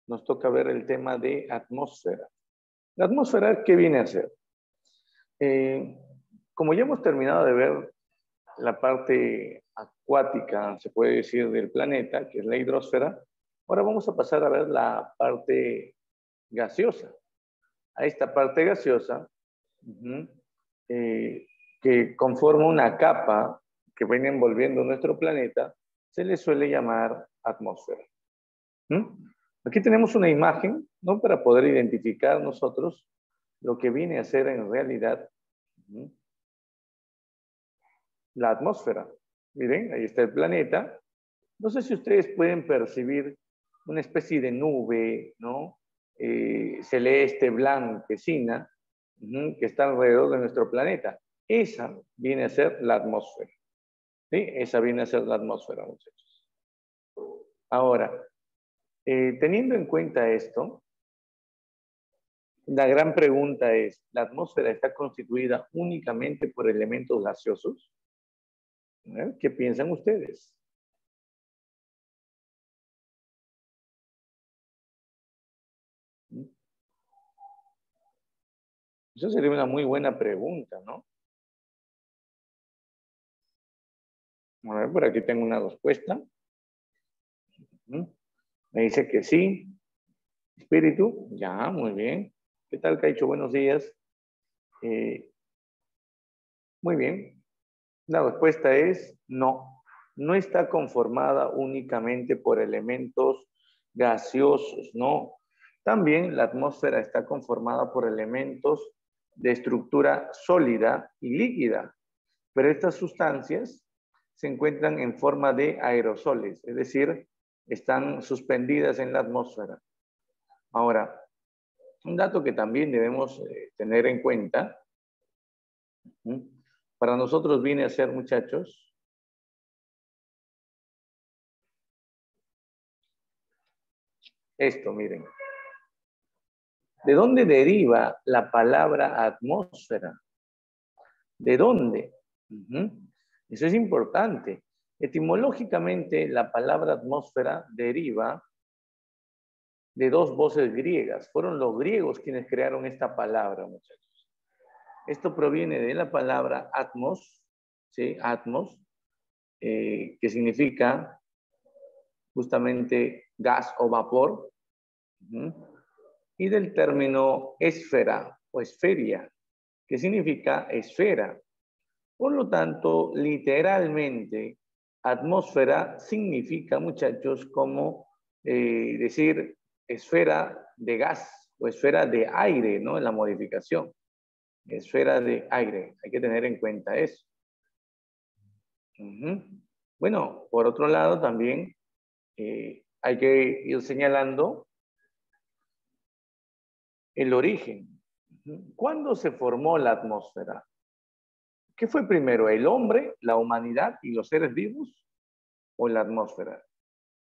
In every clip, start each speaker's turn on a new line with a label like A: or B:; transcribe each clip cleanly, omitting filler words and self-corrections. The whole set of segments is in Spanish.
A: nos toca ver el tema de atmósfera. La atmósfera, ¿qué viene a hacer? Como ya hemos terminado de ver la parte acuática, se puede decir, del planeta, que es la hidrosfera, ahora vamos a pasar a ver la parte gaseosa. A esta parte gaseosa, que conforma una capa que viene envolviendo nuestro planeta, se le suele llamar atmósfera. Aquí tenemos una imagen, ¿no? Para poder identificar nosotros lo que viene a ser en realidad la atmósfera. Miren, ahí está el planeta. No sé si ustedes pueden percibir una especie de nube, ¿no? Celeste, blanquecina, que está alrededor de nuestro planeta. Esa viene a ser la atmósfera. ¿Sí? Esa viene a ser la atmósfera, muchachos. Ahora, teniendo en cuenta esto, la gran pregunta es, ¿la atmósfera está constituida únicamente por elementos gaseosos? ¿Qué piensan ustedes? Esa sería una muy buena pregunta, ¿no? A ver, por aquí tengo una respuesta. Me dice que sí. Espíritu, ya, muy bien. ¿Qué tal, Caicho? Buenos días. Muy bien. La respuesta es no. No está conformada únicamente por elementos gaseosos, no. También la atmósfera está conformada por elementos de estructura sólida y líquida, pero estas sustancias se encuentran en forma de aerosoles, es decir, están suspendidas en la atmósfera. Ahora, un dato que también debemos tener en cuenta, para nosotros viene a ser, muchachos, esto, miren. ¿De dónde deriva la palabra atmósfera? ¿De dónde? Eso es importante. Etimológicamente, la palabra atmósfera deriva de dos voces griegas. Fueron los griegos quienes crearon esta palabra, muchachos. Esto proviene de la palabra atmos, ¿sí? Atmos, que significa justamente gas o vapor, y del término esfera o esferia, que significa esfera. Por lo tanto, literalmente, atmósfera significa, muchachos, como decir esfera de gas o esfera de aire, ¿no? En la modificación. Esfera de aire. Hay que tener en cuenta eso. Bueno, por otro lado, también hay que ir señalando el origen. ¿Cuándo se formó la atmósfera? ¿Qué fue primero, el hombre, la humanidad y los seres vivos o la atmósfera?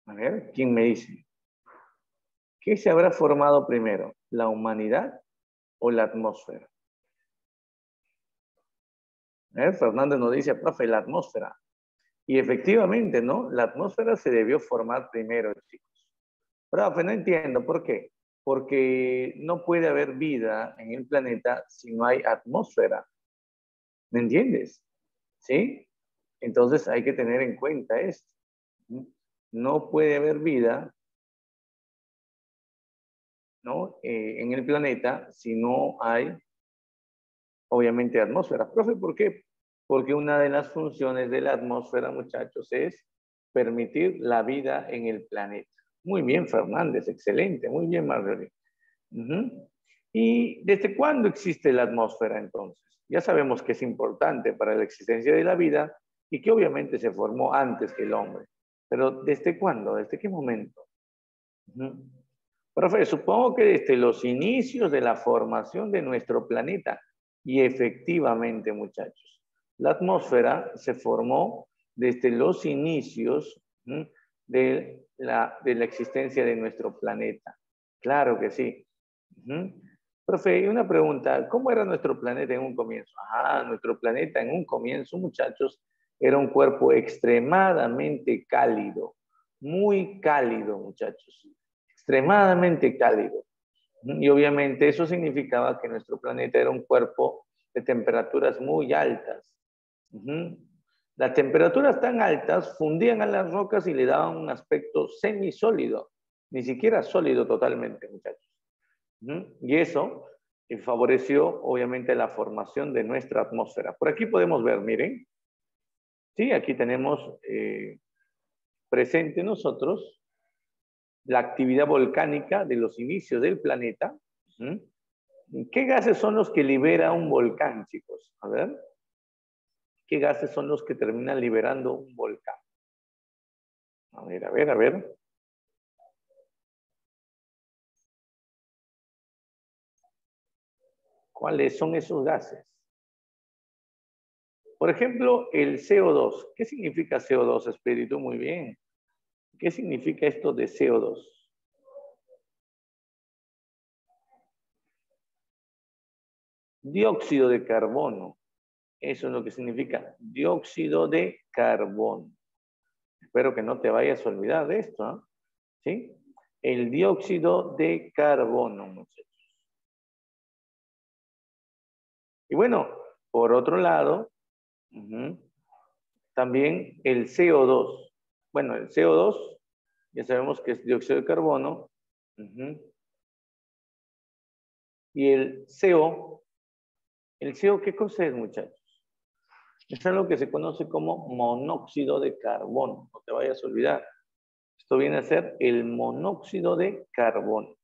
A: A ver, ¿quién me dice? ¿Qué se habrá formado primero, la humanidad o la atmósfera? A ver, Fernández nos dice, profe, la atmósfera. Y efectivamente, ¿no? La atmósfera se debió formar primero, chicos. Profe, no entiendo, ¿por qué? Porque no puede haber vida en el planeta si no hay atmósfera. ¿Me entiendes? ¿Sí? Entonces hay que tener en cuenta esto. No puede haber vida, ¿no? En el planeta si no hay, obviamente, atmósfera. Profe, ¿por qué? Porque una de las funciones de la atmósfera, muchachos, es permitir la vida en el planeta. Muy bien, Fernández, excelente. Muy bien, Marjorie. ¿Y desde cuándo existe la atmósfera entonces? Ya sabemos que es importante para la existencia de la vida y que obviamente se formó antes que el hombre. Pero ¿desde cuándo? ¿Desde qué momento? Profe, supongo que desde los inicios de la formación de nuestro planeta. Y efectivamente, muchachos, la atmósfera se formó desde los inicios de la existencia de nuestro planeta. Claro que sí. Profe, una pregunta, ¿cómo era nuestro planeta en un comienzo? Nuestro planeta en un comienzo, muchachos, era un cuerpo extremadamente cálido, muy cálido, muchachos, extremadamente cálido. Y obviamente eso significaba que nuestro planeta era un cuerpo de temperaturas muy altas. Las temperaturas tan altas fundían a las rocas y le daban un aspecto semisólido, ni siquiera sólido totalmente, muchachos. Y eso favoreció obviamente la formación de nuestra atmósfera. Por aquí podemos ver, miren, sí, aquí tenemos presente nosotros la actividad volcánica de los inicios del planeta. ¿Qué gases son los que libera un volcán, chicos? A ver. ¿Qué gases son los que terminan liberando un volcán? A ver, a ver, a ver. ¿Cuáles son esos gases? Por ejemplo, el CO2. ¿Qué significa CO2, espíritu? Muy bien. ¿Qué significa esto de CO2? Dióxido de carbono. Eso es lo que significa dióxido de carbono. Espero que no te vayas a olvidar de esto, ¿eh? ¿Sí? El dióxido de carbono, muchachos. Y bueno, por otro lado, también el CO2. Bueno, el CO2, ya sabemos que es dióxido de carbono. Y el CO, ¿qué cosa es, muchachos? Es algo que se conoce como monóxido de carbono. No te vayas a olvidar. Esto viene a ser el monóxido de carbono.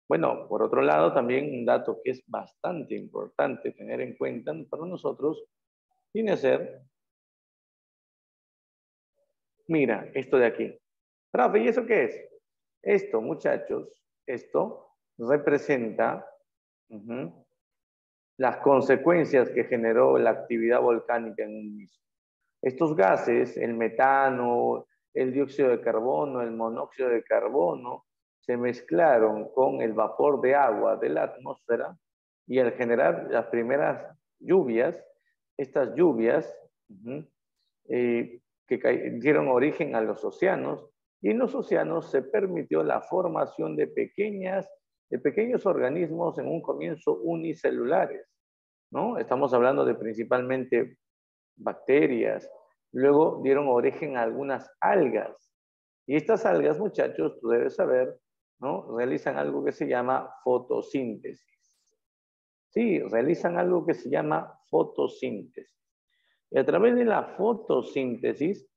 A: Bueno, por otro lado, también un dato que es bastante importante tener en cuenta para nosotros, viene a ser, mira, esto de aquí. Rafa, ¿y eso qué es? Esto, muchachos, esto representa las consecuencias que generó la actividad volcánica en un mismo. Estos gases, el metano, el dióxido de carbono, el monóxido de carbono, se mezclaron con el vapor de agua de la atmósfera y al generar las primeras lluvias, estas lluvias que dieron origen a los océanos, y en los océanos se permitió la formación de pequeños organismos en un comienzo unicelulares, ¿no? Estamos hablando de principalmente bacterias, luego dieron origen a algunas algas. Y estas algas, muchachos, tú debes saber, ¿no? Realizan algo que se llama fotosíntesis. Sí, realizan algo que se llama fotosíntesis. Y a través de la fotosíntesis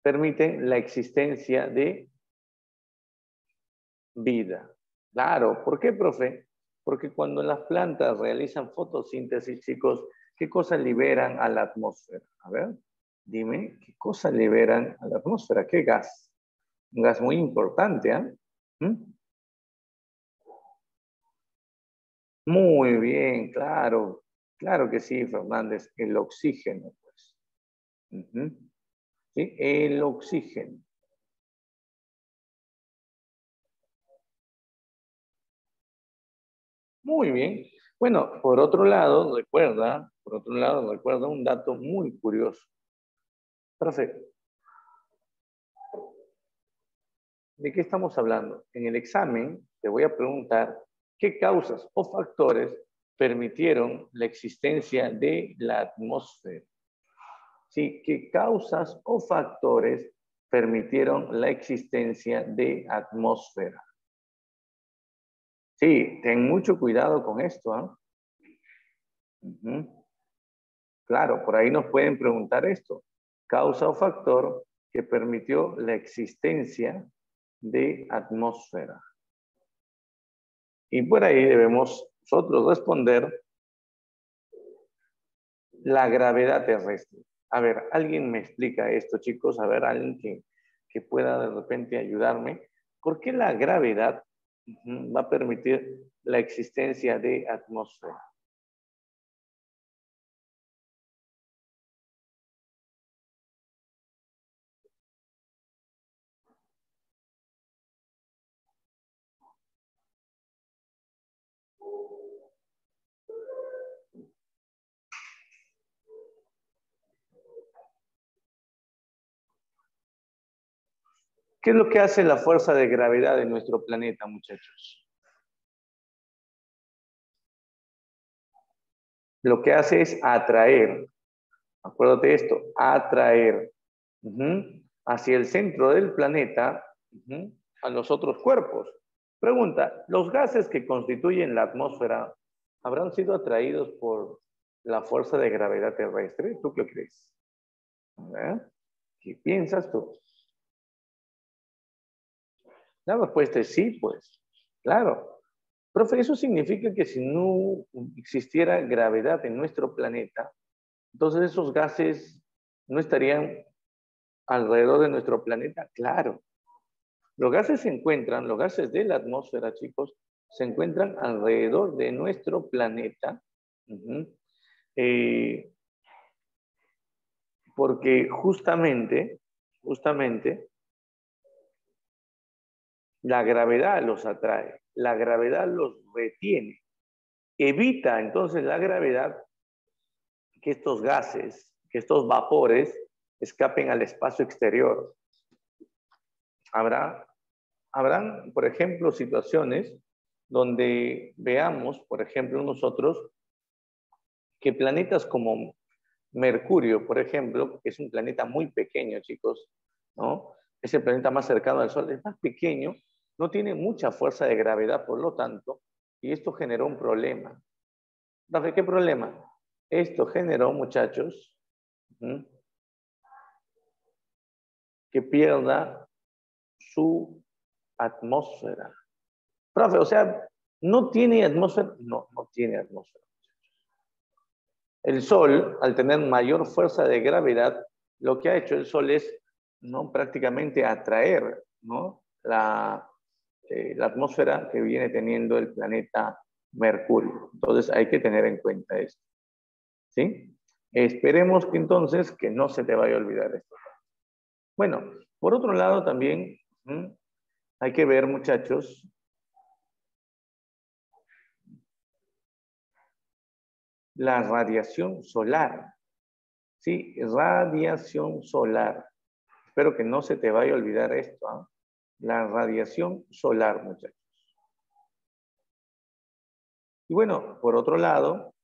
A: permiten la existencia de vida. Claro, ¿por qué, profe? Porque cuando las plantas realizan fotosíntesis, chicos, ¿qué cosas liberan a la atmósfera? A ver, dime, ¿qué cosas liberan a la atmósfera? ¿Qué gas? Un gas muy importante, ¿eh? Muy bien, claro. Claro que sí, Fernández, el oxígeno, pues. ¿Sí? El oxígeno. Muy bien. Bueno, por otro lado, recuerda un dato muy curioso. Perfecto. ¿De qué estamos hablando? En el examen te voy a preguntar qué causas o factores permitieron la existencia de la atmósfera. Sí, qué causas o factores permitieron la existencia de atmósfera. Sí, ten mucho cuidado con esto, ¿eh? Claro, por ahí nos pueden preguntar esto. Causa o factor que permitió la existencia de atmósfera. Y por ahí debemos nosotros responder la gravedad terrestre. A ver, ¿alguien me explica esto, chicos? A ver, alguien que pueda de repente ayudarme. ¿Por qué la gravedad va a permitir la existencia de atmósfera? ¿Qué es lo que hace la fuerza de gravedad de nuestro planeta, muchachos? Lo que hace es atraer, acuérdate de esto, atraer hacia el centro del planeta a los otros cuerpos. Pregunta, ¿los gases que constituyen la atmósfera habrán sido atraídos por la fuerza de gravedad terrestre? ¿Tú qué crees? ¿Qué piensas tú? La respuesta es sí, pues. Claro. Profe, eso significa que si no existiera gravedad en nuestro planeta, entonces esos gases no estarían alrededor de nuestro planeta. Claro. Los gases los gases de la atmósfera, chicos, se encuentran alrededor de nuestro planeta. Porque justamente, la gravedad los atrae, la gravedad los retiene. Evita entonces la gravedad que estos gases, que estos vapores escapen al espacio exterior. Habrán, por ejemplo, situaciones donde veamos, por ejemplo, nosotros, que planetas como Mercurio, por ejemplo, que es un planeta muy pequeño, chicos, ¿no? Es el planeta más cercano al Sol, es más pequeño, no tiene mucha fuerza de gravedad, por lo tanto, y esto generó un problema. ¿Qué problema? Esto generó, muchachos, que pierda su atmósfera. Profe, o sea, ¿no tiene atmósfera? No, no tiene atmósfera. El Sol, al tener mayor fuerza de gravedad, lo que ha hecho el Sol es prácticamente atraer la atmósfera que viene teniendo el planeta Mercurio. Entonces hay que tener en cuenta esto. ¿Sí? Esperemos que entonces que no se te vaya a olvidar esto. Bueno, por otro lado también hay que ver, muchachos, la radiación solar. Sí, radiación solar. Espero que no se te vaya a olvidar esto. ¿Ah? La radiación solar, muchachos. Y bueno, por otro lado,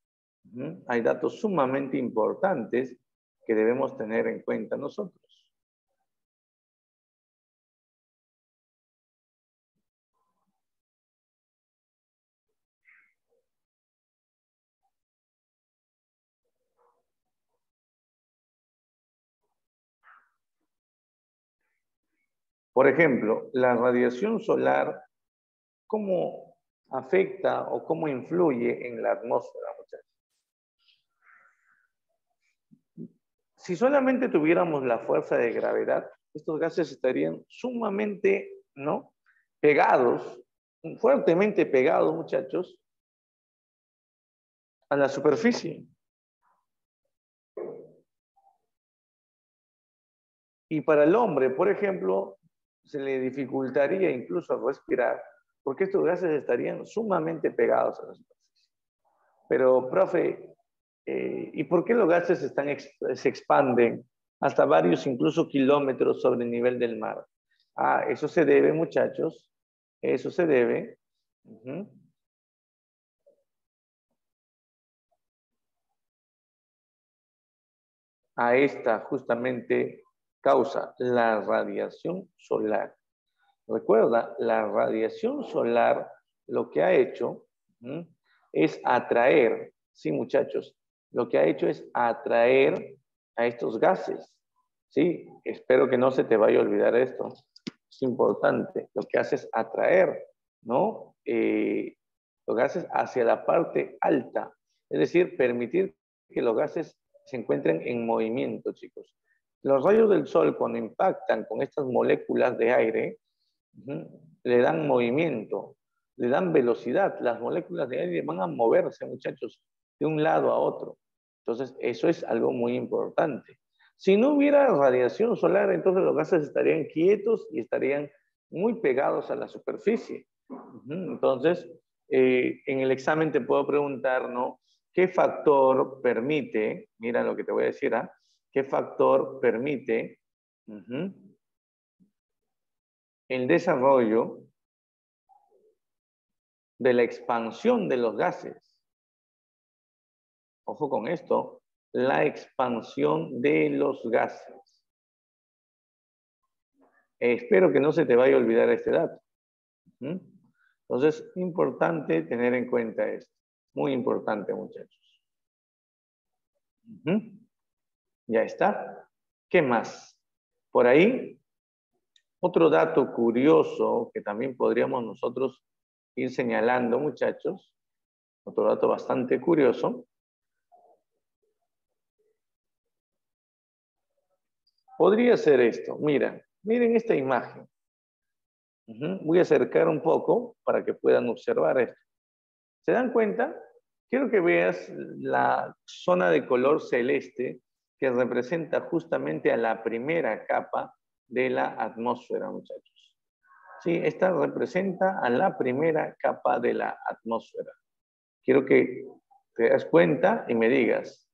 A: hay datos sumamente importantes que debemos tener en cuenta nosotros. Por ejemplo, la radiación solar, ¿cómo afecta o cómo influye en la atmósfera, muchachos? Si solamente tuviéramos la fuerza de gravedad, estos gases estarían sumamente, pegados, fuertemente pegados, muchachos, a la superficie. Y para el hombre, por ejemplo, se le dificultaría incluso respirar, porque estos gases estarían sumamente pegados a la superficie. Pero, profe, ¿y por qué los gases se expanden hasta varios, incluso kilómetros sobre el nivel del mar? Ah, eso se debe, muchachos, eso se debe a esta justamente causa, la radiación solar. Recuerda, la radiación solar lo que ha hecho es atraer, sí muchachos, lo que ha hecho es atraer a estos gases. Sí, espero que no se te vaya a olvidar esto. Es importante. Lo que hace es atraer, los gases hacia la parte alta. Es decir, permitir que los gases se encuentren en movimiento, chicos. Los rayos del sol, cuando impactan con estas moléculas de aire, le dan movimiento, le dan velocidad. Las moléculas de aire van a moverse, muchachos, de un lado a otro. Entonces, eso es algo muy importante. Si no hubiera radiación solar, entonces los gases estarían quietos y estarían muy pegados a la superficie. Entonces, en el examen te puedo preguntar, ¿no? ¿Qué factor permite, mira lo que te voy a decir, ¿qué factor permite el desarrollo de la expansión de los gases. Ojo con esto, la expansión de los gases. Espero que no se te vaya a olvidar este dato. Entonces, importante tener en cuenta esto. Muy importante, muchachos. Ya está. ¿Qué más? Por ahí, otro dato curioso que también podríamos nosotros ir señalando, muchachos. Otro dato bastante curioso. Podría ser esto. Miren esta imagen. Voy a acercar un poco para que puedan observar esto. ¿Se dan cuenta? Quiero que veas la zona de color celeste que representa justamente a la primera capa de la atmósfera, muchachos. Sí, esta representa a la primera capa de la atmósfera. Quiero que te das cuenta y me digas.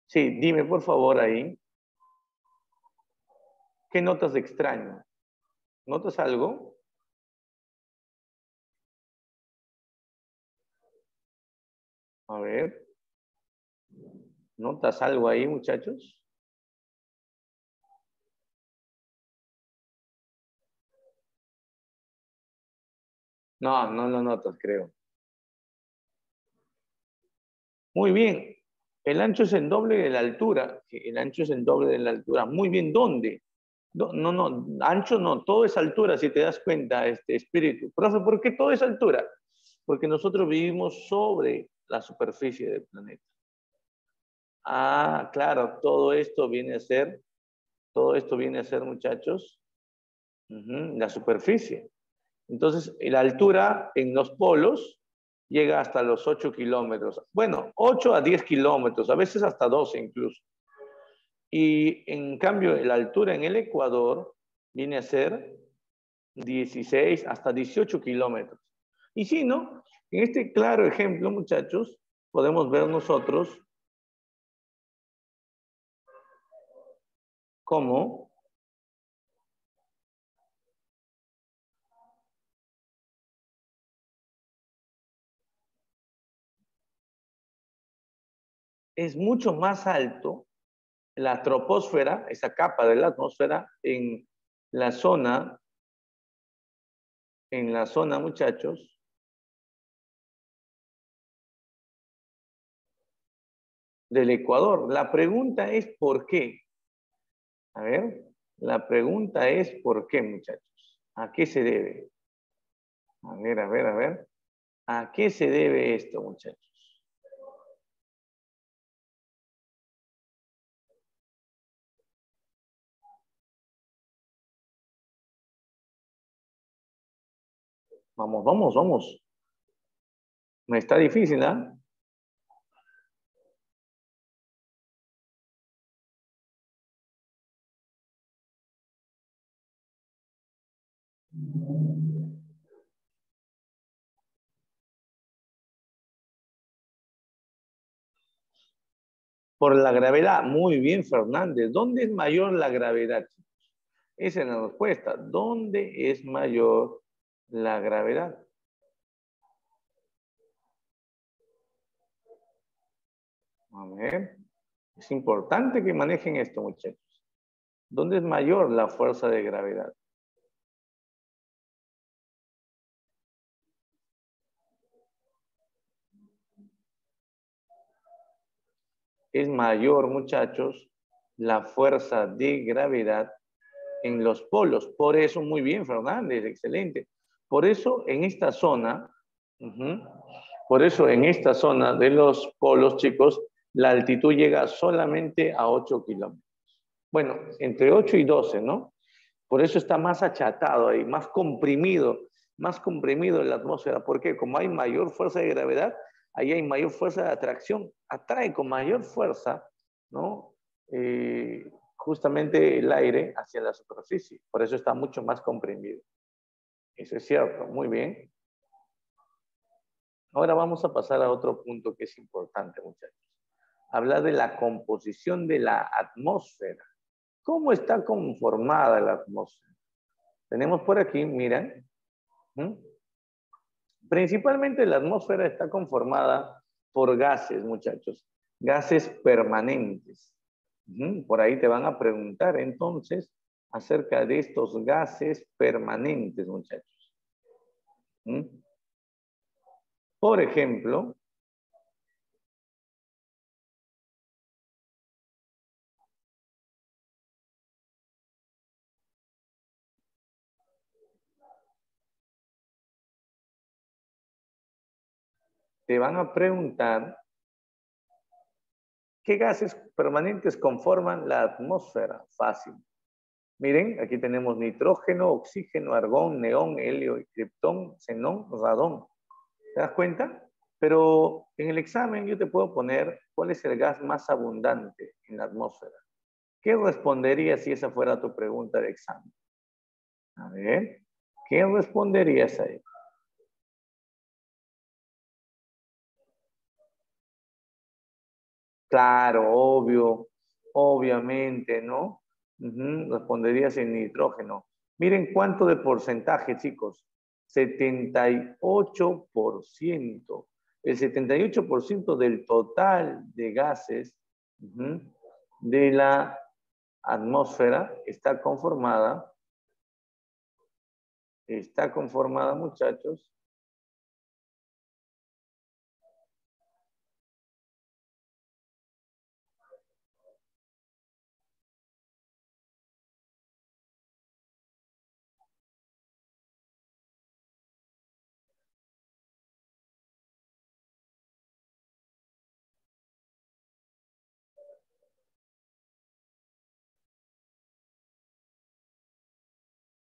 A: Sí, dime por favor ahí. ¿Qué notas de extraño? ¿Notas algo? A ver. ¿Notas algo ahí, muchachos? No, no lo notas, creo. Muy bien. El ancho es el doble de la altura. El ancho es el doble de la altura. Muy bien, ¿dónde? No, ancho no, todo es altura, si te das cuenta, espíritu. Profe, ¿por qué todo es altura? Porque nosotros vivimos sobre la superficie del planeta. Ah, claro, todo esto viene a ser, muchachos, la superficie. Entonces, la altura en los polos llega hasta los 8 kilómetros. Bueno, 8 a 10 kilómetros, a veces hasta 12 incluso. Y en cambio, la altura en el Ecuador viene a ser 16 hasta 18 kilómetros. Y sí, ¿no? En este claro ejemplo, muchachos, podemos ver nosotros cómo es mucho más alto la troposfera, esa capa de la atmósfera, en la zona, muchachos, del Ecuador. La pregunta es ¿por qué? A ver, la pregunta es ¿por qué, muchachos? ¿A qué se debe? A ver, a ver, a ver. ¿A qué se debe esto, muchachos? Vamos, vamos, vamos. Me está difícil, ¿ah? Por la gravedad. Muy bien, Fernández. ¿Dónde es mayor la gravedad? Esa es la respuesta. ¿Dónde es mayor la gravedad? A ver. Es importante que manejen esto, muchachos. ¿Dónde es mayor la fuerza de gravedad? Es mayor, muchachos, la fuerza de gravedad en los polos. Por eso, muy bien, Fernández, excelente. Por eso, en esta zona, por eso en esta zona de los polos, chicos, la altitud llega solamente a 8 kilómetros. Bueno, entre 8 y 12, ¿no? Por eso está más achatado ahí, más comprimido en la atmósfera. ¿Por qué? Como hay mayor fuerza de gravedad, ahí hay mayor fuerza de atracción. Atrae con mayor fuerza, ¿no? Justamente el aire hacia la superficie. Por eso está mucho más comprimido. Eso es cierto, muy bien. Ahora vamos a pasar a otro punto que es importante, muchachos. Hablar de la composición de la atmósfera. ¿Cómo está conformada la atmósfera? Tenemos por aquí, miren. Principalmente la atmósfera está conformada por gases, muchachos. Gases permanentes. Por ahí te van a preguntar entonces acerca de estos gases permanentes, muchachos. Por ejemplo, te van a preguntar qué gases permanentes conforman la atmósfera. Fácil. Miren, aquí tenemos nitrógeno, oxígeno, argón, neón, helio, kriptón, xenón, radón. ¿Te das cuenta? Pero en el examen yo te puedo poner cuál es el gas más abundante en la atmósfera. ¿Qué responderías si esa fuera tu pregunta de examen? A ver, ¿qué responderías ahí? Claro, obvio, obviamente, ¿no? Responderías en nitrógeno. Miren cuánto de porcentaje, chicos. 78%. El 78% del total de gases de la atmósfera está conformada, muchachos.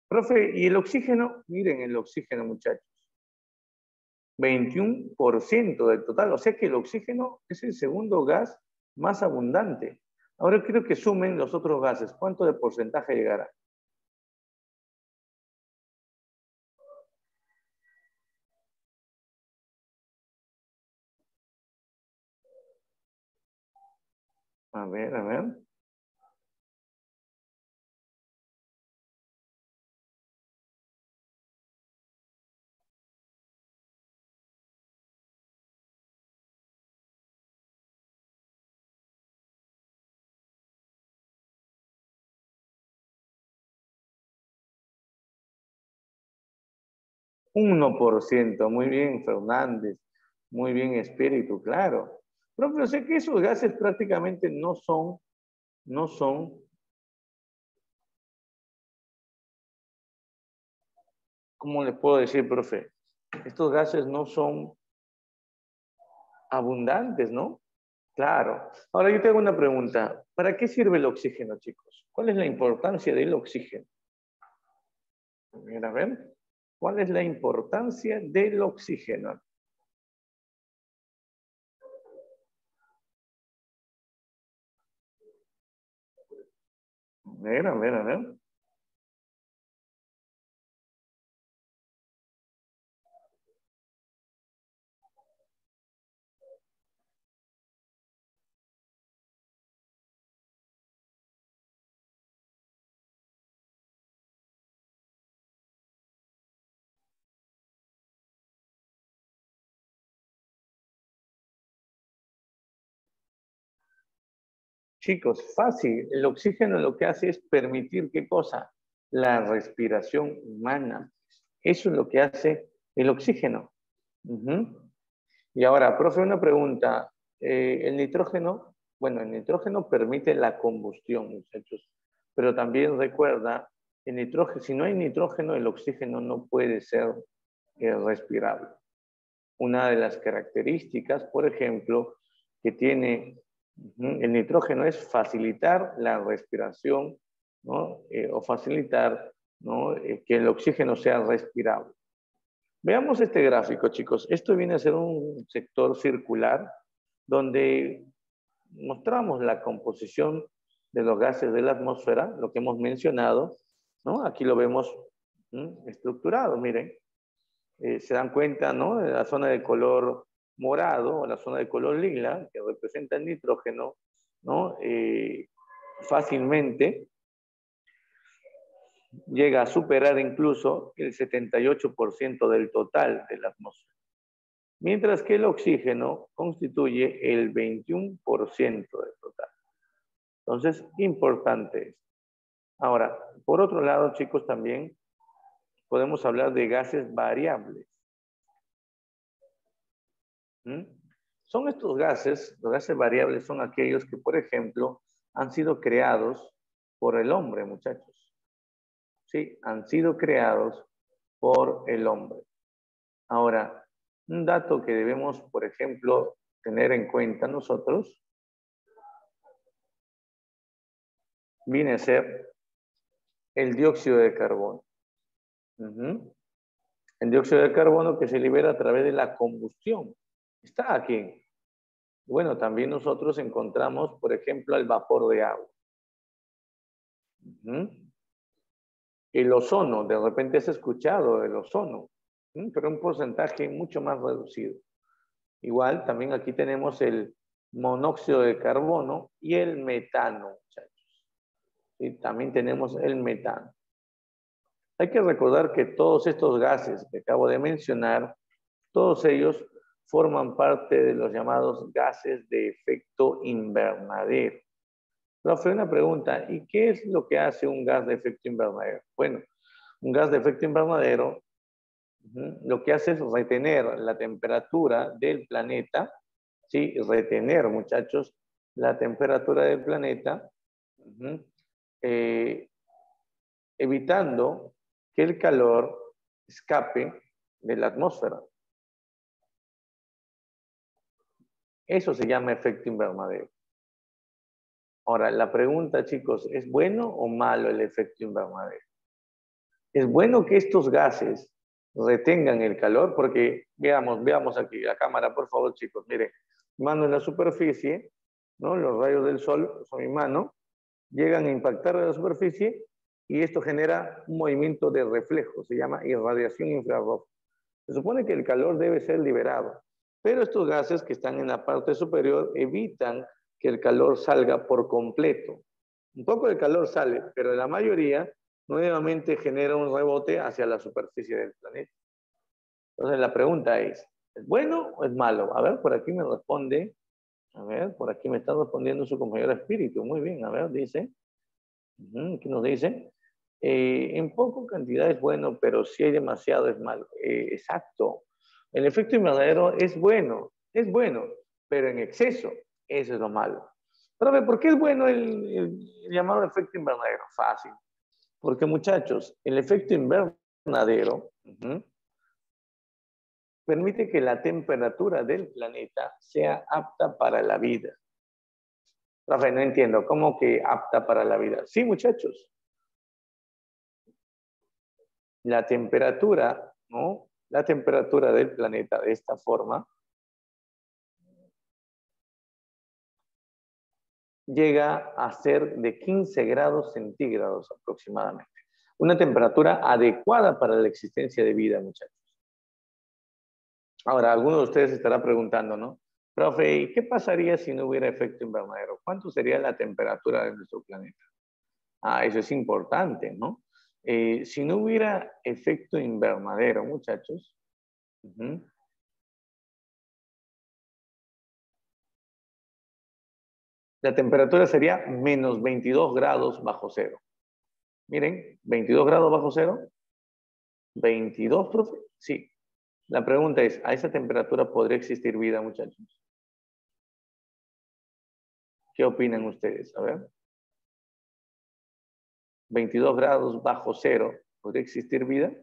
A: Profe, ¿y el oxígeno? Miren el oxígeno, muchachos. 21% del total. O sea que el oxígeno es el segundo gas más abundante. Ahora quiero que sumen los otros gases. ¿Cuánto de porcentaje llegará? A ver, a ver. 1%. Muy bien, Fernández. Muy bien, Espíritu, claro. Profe, o sea que esos gases prácticamente no son, ¿cómo le puedo decir, profe? Estos gases no son abundantes, ¿no? Claro. Ahora yo te hago una pregunta. ¿Para qué sirve el oxígeno, chicos? ¿Cuál es la importancia del oxígeno? A ver. ¿Cuál es la importancia del oxígeno? A ver, a ver, a ver. Chicos, fácil. El oxígeno lo que hace es permitir, ¿qué cosa? La respiración humana. Eso es lo que hace el oxígeno. Y ahora, profe, una pregunta. El nitrógeno, bueno, el nitrógeno permite la combustión, muchachos. Pero también recuerda, el nitrógeno, si no hay nitrógeno, el oxígeno no puede ser respirable. Una de las características, por ejemplo, que tiene el nitrógeno es facilitar la respiración, ¿no? O facilitar, ¿no? Que el oxígeno sea respirable. Veamos este gráfico, chicos. Esto viene a ser un sector circular donde mostramos la composición de los gases de la atmósfera, lo que hemos mencionado, ¿no? Aquí lo vemos estructurado, miren. Se dan cuenta, ¿no? De la zona de color morado o la zona de color lila, que representa el nitrógeno, ¿no? Fácilmente llega a superar incluso el 78% del total de la atmósfera, mientras que el oxígeno constituye el 21% del total. Entonces, importante esto. Ahora, por otro lado, chicos, también podemos hablar de gases variables. Son estos gases, los gases variables son aquellos que, por ejemplo, han sido creados por el hombre, muchachos. Sí, han sido creados por el hombre. Ahora, un dato que debemos, por ejemplo, tener en cuenta nosotros, viene a ser el dióxido de carbono. El dióxido de carbono que se libera a través de la combustión. Está aquí. Bueno, también nosotros encontramos, por ejemplo, el vapor de agua. El ozono, de repente has escuchado el ozono, pero un porcentaje mucho más reducido. Igual, también aquí tenemos el monóxido de carbono y el metano, muchachos. Y también tenemos el metano. Hay que recordar que todos estos gases que acabo de mencionar, todos ellos forman parte de los llamados gases de efecto invernadero. Profe, una pregunta, ¿y qué es lo que hace un gas de efecto invernadero? Bueno, un gas de efecto invernadero lo que hace es retener la temperatura del planeta, ¿sí? Retener, muchachos, la temperatura del planeta, evitando que el calor escape de la atmósfera. Eso se llama efecto invernadero. Ahora, la pregunta, chicos, ¿es bueno o malo el efecto invernadero? Es bueno que estos gases retengan el calor, porque veamos aquí la cámara, por favor, chicos. Miren, mano en la superficie, ¿no? Los rayos del sol son mi mano, llegan a impactar en la superficie y esto genera un movimiento de reflejo, se llama irradiación infrarroja. Se supone que el calor debe ser liberado, pero estos gases que están en la parte superior evitan que el calor salga por completo. Un poco de calor sale, pero la mayoría nuevamente genera un rebote hacia la superficie del planeta. Entonces la pregunta es bueno o es malo? A ver, por aquí me responde, a ver, por aquí me está respondiendo su compañero espíritu. Muy bien, a ver, dice, ¿qué nos dice? En poco cantidad es bueno, pero si hay demasiado es malo. Exacto. El efecto invernadero es bueno, pero en exceso, eso es lo malo. Pero, ¿por qué es bueno el llamado efecto invernadero? Fácil. Porque, muchachos, el efecto invernadero permite que la temperatura del planeta sea apta para la vida. Rafael, no entiendo, ¿cómo que apta para la vida? Sí, muchachos. La temperatura, ¿no? La temperatura del planeta de esta forma llega a ser de 15 grados centígrados aproximadamente. Una temperatura adecuada para la existencia de vida, muchachos. Ahora, alguno de ustedes estará preguntando, ¿no? Profe, ¿y qué pasaría si no hubiera efecto invernadero? ¿Cuánto sería la temperatura de nuestro planeta? Eso es importante, ¿no? Si no hubiera efecto invernadero, muchachos, la temperatura sería menos 22 grados bajo cero. Miren, 22 grados bajo cero. 22, profe. Sí. La pregunta es, ¿a esa temperatura podría existir vida, muchachos? ¿Qué opinan ustedes? A ver. 22 grados bajo cero, ¿podría existir vida?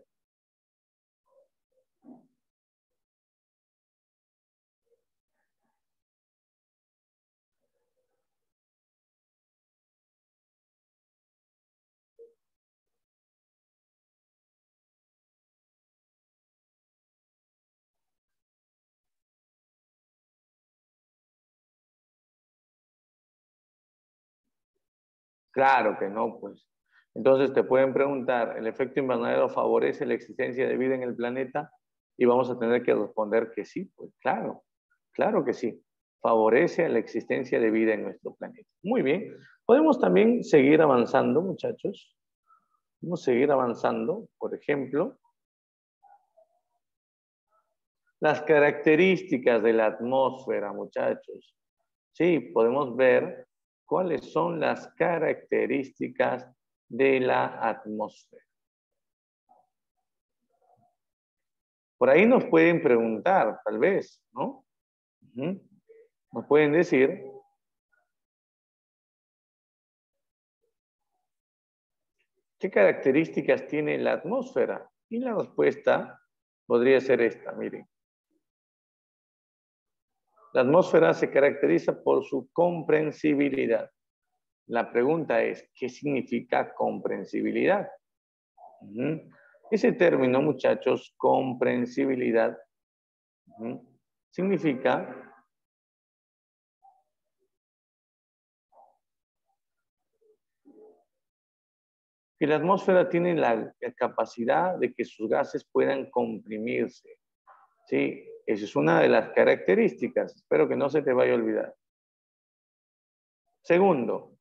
A: Claro que no, pues. Entonces te pueden preguntar, ¿el efecto invernadero favorece la existencia de vida en el planeta? Y vamos a tener que responder que sí, pues claro, claro que sí. Favorece la existencia de vida en nuestro planeta. Muy bien. Podemos también seguir avanzando, muchachos. Vamos a seguir avanzando. Por ejemplo, las características de la atmósfera, muchachos. Sí, podemos ver cuáles son las características de la atmósfera. Por ahí nos pueden preguntar, tal vez, ¿no? Nos pueden decir, ¿qué características tiene la atmósfera? Y la respuesta podría ser esta, miren. La atmósfera se caracteriza por su comprensibilidad. La pregunta es, ¿qué significa comprensibilidad? Ese término, muchachos, comprensibilidad, significa que la atmósfera tiene la capacidad de que sus gases puedan comprimirse. Sí, esa es una de las características. Espero que no se te vaya a olvidar. Segundo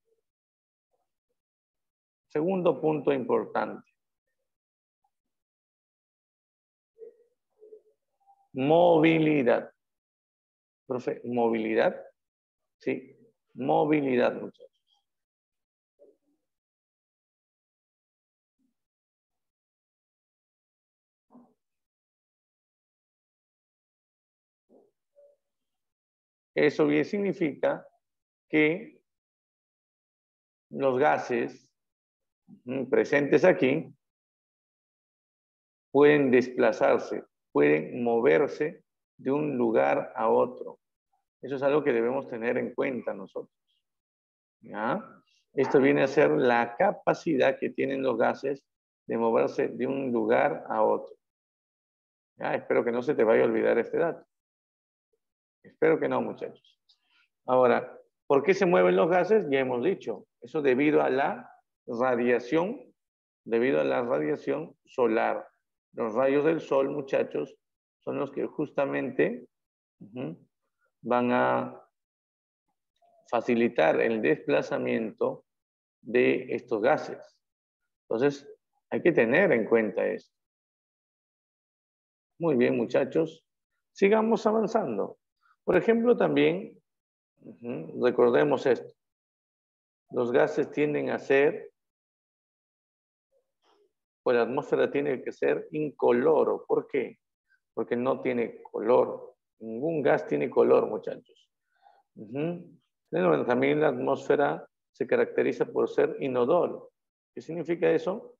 A: punto importante. Movilidad. Profe, ¿movilidad? Sí, movilidad, muchachos. Eso bien significa que los gases presentes aquí pueden desplazarse, pueden moverse de un lugar a otro. Eso es algo que debemos tener en cuenta nosotros. ¿Ya? Esto viene a ser la capacidad que tienen los gases de moverse de un lugar a otro. ¿Ya? Espero que no se te vaya a olvidar este dato. Espero que no, muchachos. Ahora, ¿por qué se mueven los gases? Ya hemos dicho, eso debido a la radiación, solar. Los rayos del sol, muchachos, son los que justamente van a facilitar el desplazamiento de estos gases. Entonces, hay que tener en cuenta esto. Muy bien, muchachos. Sigamos avanzando. Por ejemplo, también, recordemos esto. Los gases tienden a ser, pues la atmósfera tiene que ser incoloro. ¿Por qué? Porque no tiene color. Ningún gas tiene color, muchachos. Bueno, también la atmósfera se caracteriza por ser inodoro. ¿Qué significa eso?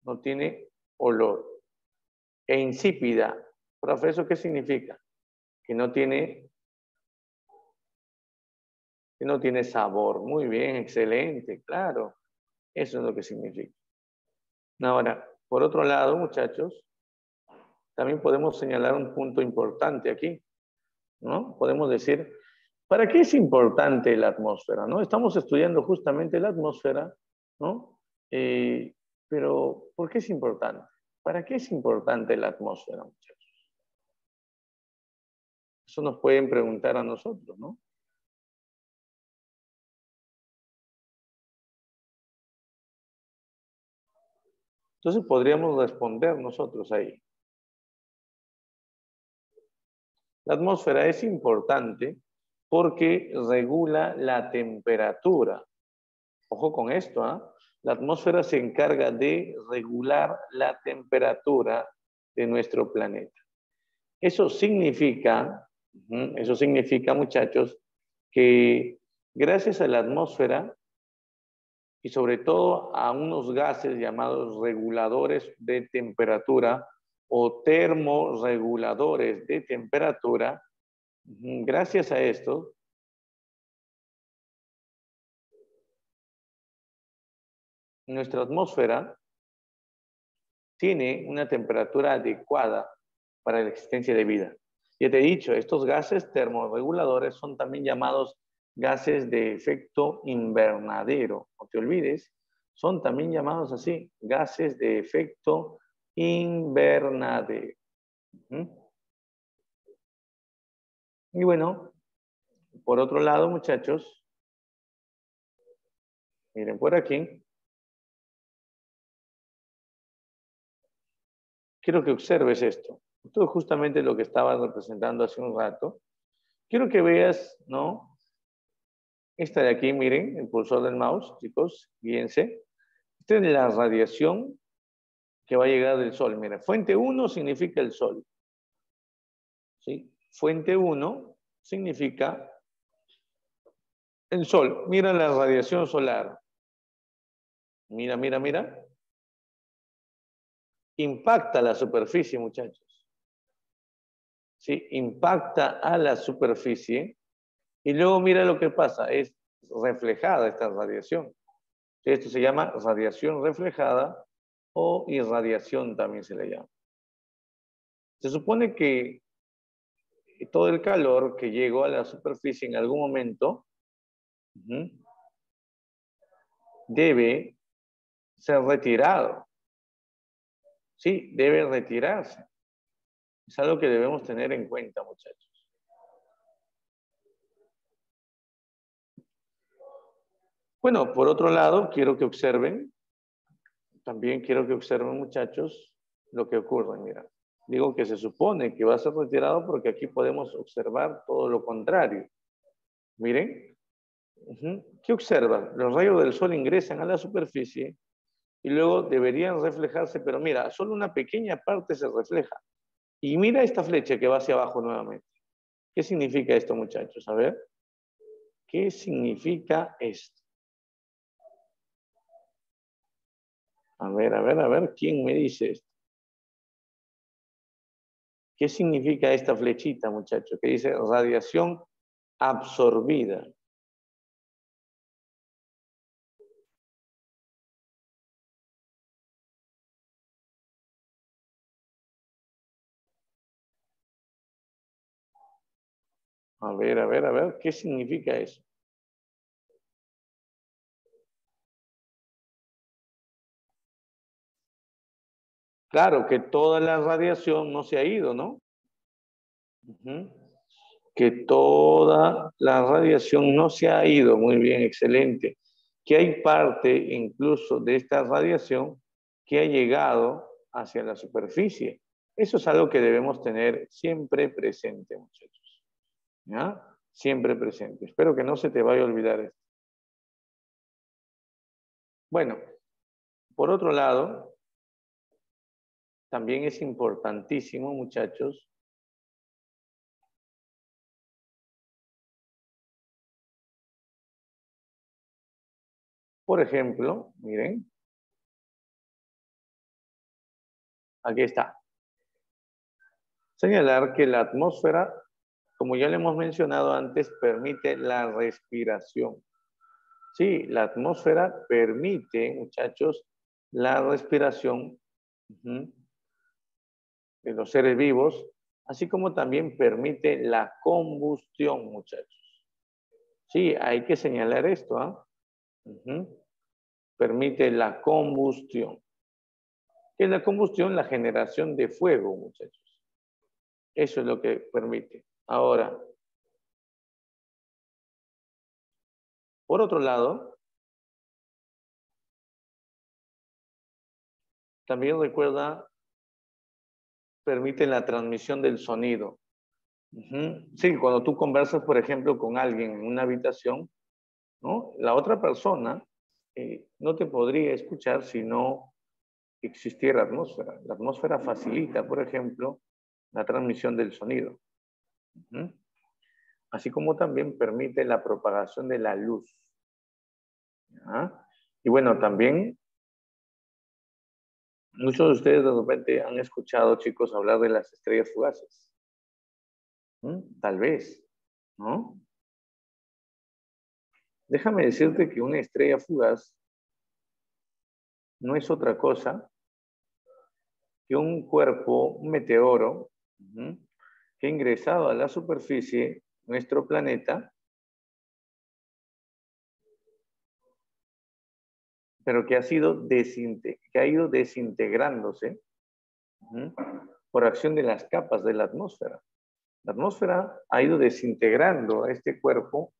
A: No tiene olor. E insípida. Profe, ¿eso qué significa? Que no tiene sabor. Muy bien, excelente, claro. Eso es lo que significa. Ahora, por otro lado, muchachos, también podemos señalar un punto importante aquí, ¿no? Podemos decir, ¿para qué es importante la atmósfera? ¿No? Estamos estudiando justamente la atmósfera, ¿no? Pero, ¿por qué es importante? ¿Para qué es importante la atmósfera, muchachos? Eso nos pueden preguntar a nosotros, ¿no? Entonces podríamos responder nosotros ahí. La atmósfera es importante porque regula la temperatura. Ojo con esto, ¿ah? La atmósfera se encarga de regular la temperatura de nuestro planeta. Eso significa, muchachos, que gracias a la atmósfera y sobre todo a unos gases llamados reguladores de temperatura o termorreguladores de temperatura, gracias a esto, nuestra atmósfera tiene una temperatura adecuada para la existencia de vida. Ya te he dicho, estos gases termorreguladores son también llamados gases de efecto invernadero. No te olvides, son también llamados así, gases de efecto invernadero. Y bueno, por otro lado, muchachos, miren por aquí, quiero que observes esto. Esto es justamente lo que estaba representando hace un rato. Quiero que veas, ¿no? Esta de aquí, miren, el pulsor del mouse, chicos, fíjense. Esta es la radiación que va a llegar del Sol. Mira, fuente 1 significa el Sol. ¿Sí? Fuente 1 significa el Sol. Mira la radiación solar. Mira, mira, mira. Impacta la superficie, muchachos. ¿Sí? Impacta a la superficie. Y luego mira lo que pasa. Es reflejada esta radiación. Esto se llama radiación reflejada o irradiación también se le llama. Se supone que todo el calor que llegó a la superficie en algún momento debe ser retirado. Sí, debe retirarse. Es algo que debemos tener en cuenta, muchachos. Bueno, por otro lado, quiero que observen, también quiero que observen, muchachos, lo que ocurre. Mira, digo que se supone que va a ser retirado porque aquí podemos observar todo lo contrario. Miren, ¿qué observan? Los rayos del sol ingresan a la superficie y luego deberían reflejarse, pero mira, solo una pequeña parte se refleja. Y mira esta flecha que va hacia abajo nuevamente. ¿Qué significa esto, muchachos? A ver, ¿qué significa esto? A ver, a ver, a ver, ¿quién me dice esto? ¿Qué significa esta flechita, muchachos? Que dice radiación absorbida. A ver, a ver, a ver, ¿qué significa eso? Claro que toda la radiación no se ha ido, ¿no? Que toda la radiación no se ha ido. Muy bien, excelente. Que hay parte incluso de esta radiación que ha llegado hacia la superficie. Eso es algo que debemos tener siempre presente, muchachos. ¿Ya? Siempre presente. Espero que no se te vaya a olvidar esto. Bueno, por otro lado, también es importantísimo, muchachos, por ejemplo, miren, aquí está. Señalar que la atmósfera, como ya le hemos mencionado antes, permite la respiración. Sí, la atmósfera permite, muchachos, la respiración de los seres vivos, así como también permite la combustión, muchachos. Sí, hay que señalar esto, ¿ah? Permite la combustión. ¿Qué es la combustión? La generación de fuego, muchachos. Eso es lo que permite. Ahora, por otro lado, también recuerda, permite la transmisión del sonido. Sí, cuando tú conversas, por ejemplo, con alguien en una habitación, ¿no? La otra persona no te podría escuchar si no existiera atmósfera. La atmósfera facilita, por ejemplo, la transmisión del sonido. Así como también permite la propagación de la luz. ¿Ya? Y bueno, también muchos de ustedes de repente han escuchado, chicos, hablar de las estrellas fugaces. Tal vez, ¿no? Déjame decirte que una estrella fugaz no es otra cosa que un cuerpo, un meteoro, que ha ingresado a la superficie de nuestro planeta, pero que ha ido desintegrándose por acción de las capas de la atmósfera. La atmósfera ha ido desintegrando a este cuerpo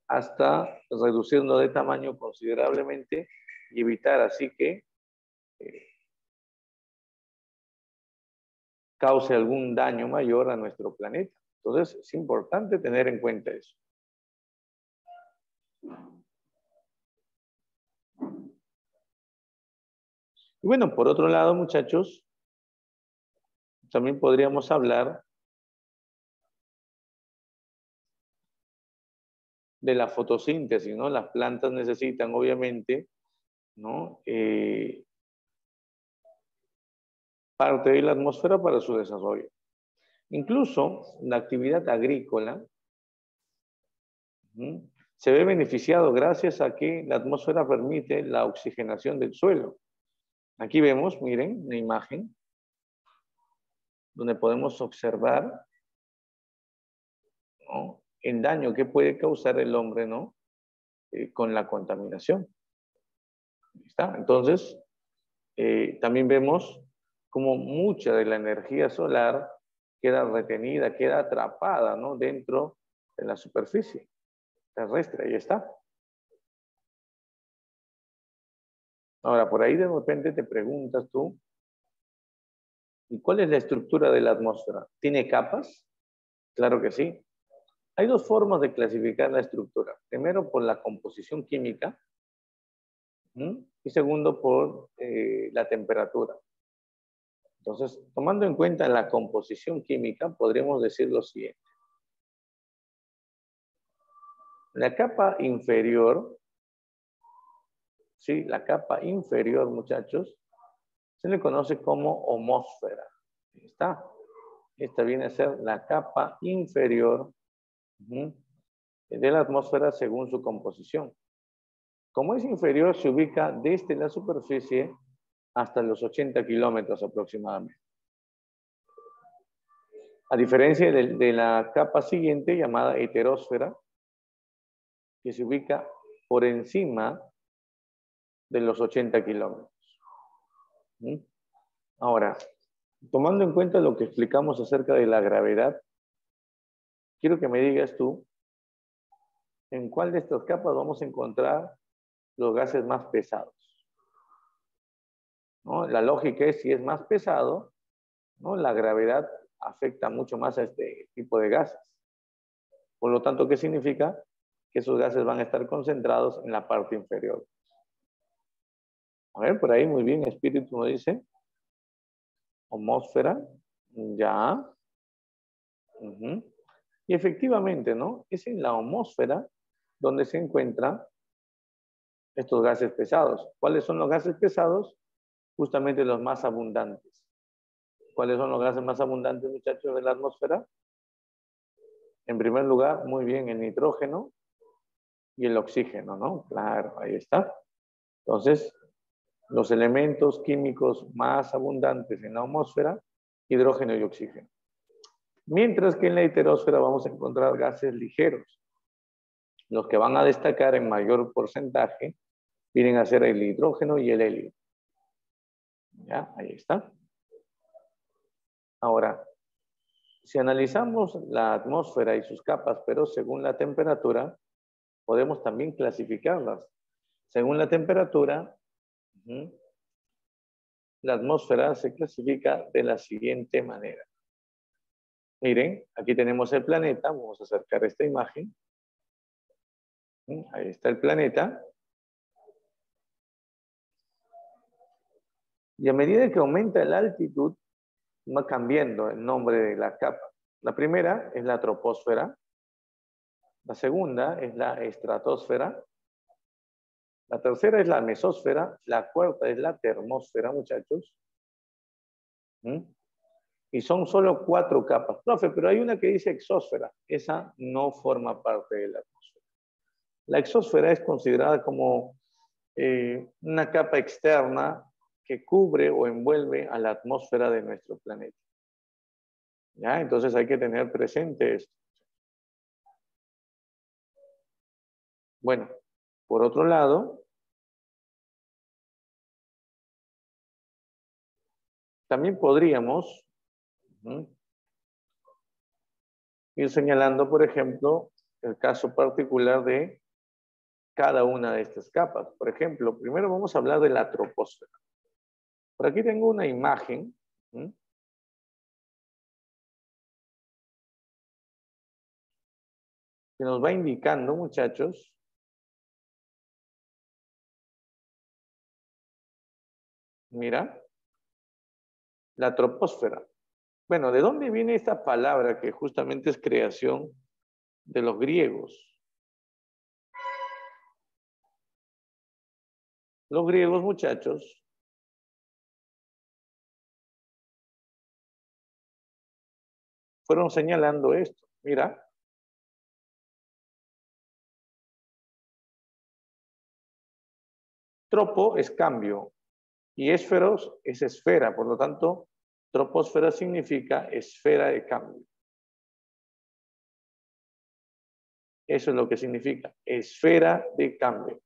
A: hasta reduciendo de tamaño considerablemente y evitar así que cause algún daño mayor a nuestro planeta. Entonces, es importante tener en cuenta eso. Y bueno, por otro lado, muchachos, también podríamos hablar de la fotosíntesis, ¿no? Las plantas necesitan, obviamente, ¿no? Parte de la atmósfera para su desarrollo. Incluso la actividad agrícola se ve beneficiado gracias a que la atmósfera permite la oxigenación del suelo. Aquí vemos, miren, una imagen donde podemos observar, ¿no?, el daño que puede causar el hombre, ¿no?, con la contaminación. ¿Está? Entonces, también vemos cómo mucha de la energía solar queda retenida, queda atrapada, ¿no?, dentro de la superficie terrestre. Ahí está. Ahora, por ahí de repente te preguntas tú, ¿y cuál es la estructura de la atmósfera? ¿Tiene capas? Claro que sí. Hay dos formas de clasificar la estructura. Primero, por la composición química, y segundo, por la temperatura. Entonces, tomando en cuenta la composición química, podríamos decir lo siguiente. La capa inferior, sí, la capa inferior, muchachos, se le conoce como homósfera. Ahí está. Esta viene a ser la capa inferior de la atmósfera según su composición. Como es inferior, se ubica desde la superficie hasta los 80 kilómetros aproximadamente. A diferencia de la capa siguiente, llamada heterósfera, que se ubica por encima de los 80 kilómetros. Ahora, tomando en cuenta lo que explicamos acerca de la gravedad, quiero que me digas tú, ¿en cuál de estas capas vamos a encontrar los gases más pesados? ¿No? La lógica es, si es más pesado, ¿no?, la gravedad afecta mucho más a este tipo de gases. Por lo tanto, ¿qué significa? Que esos gases van a estar concentrados en la parte inferior. A ver, por ahí muy bien, Espíritu nos dice. Homósfera, ya. Y efectivamente, ¿no? Es en la homósfera donde se encuentran estos gases pesados. ¿Cuáles son los gases pesados? Justamente los más abundantes. ¿Cuáles son los gases más abundantes, muchachos, de la atmósfera? En primer lugar, muy bien, el nitrógeno y el oxígeno, ¿no? Claro, ahí está. Entonces, los elementos químicos más abundantes en la atmósfera, hidrógeno y oxígeno. Mientras que en la heterósfera vamos a encontrar gases ligeros. Los que van a destacar en mayor porcentaje vienen a ser el hidrógeno y el helio. ¿Ya? Ahí está. Ahora, si analizamos la atmósfera y sus capas, pero según la temperatura, podemos también clasificarlas. Según la temperatura, la atmósfera se clasifica de la siguiente manera. Miren, aquí tenemos el planeta. Vamos a acercar esta imagen. Ahí está el planeta. Y a medida que aumenta la altitud, va cambiando el nombre de la capa. La primera es la troposfera. La segunda es la estratosfera. La tercera es la mesósfera. La cuarta es la termósfera, muchachos. Y son solo 4 capas. Profe, pero hay una que dice exósfera. Esa no forma parte de la atmósfera. La exósfera es considerada como una capa externa que cubre o envuelve a la atmósfera de nuestro planeta. ¿Ya? Entonces hay que tener presente esto. Bueno, por otro lado, también podríamos ir señalando, por ejemplo, el caso particular de cada una de estas capas. Por ejemplo, primero vamos a hablar de la troposfera. Por aquí tengo una imagen que nos va indicando, muchachos, mira, la troposfera. Bueno, ¿de dónde viene esta palabra que justamente es creación de los griegos? Los griegos, muchachos, fueron señalando esto. Mira, tropo es cambio y esferos es esfera. Por lo tanto, troposfera significa esfera de cambio. Eso es lo que significa, esfera de cambio.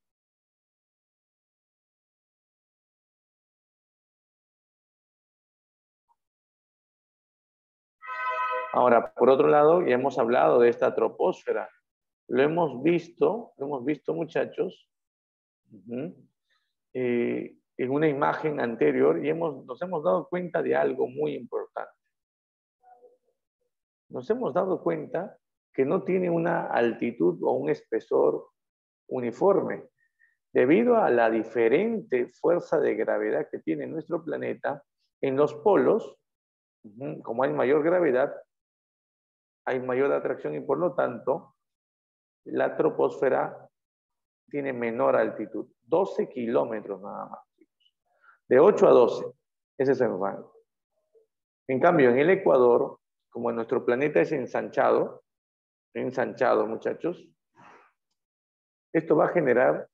A: Ahora, por otro lado, ya hemos hablado de esta troposfera. Lo hemos visto muchachos, en una imagen anterior y nos hemos dado cuenta de algo muy importante. Nos hemos dado cuenta que no tiene una altitud o un espesor uniforme. Debido a la diferente fuerza de gravedad que tiene nuestro planeta, en los polos, como hay mayor gravedad, hay mayor atracción y por lo tanto la troposfera tiene menor altitud, 12 kilómetros nada más. De 8 a 12, ese es el rango. En cambio, en el Ecuador, como nuestro planeta es ensanchado muchachos, esto va a generar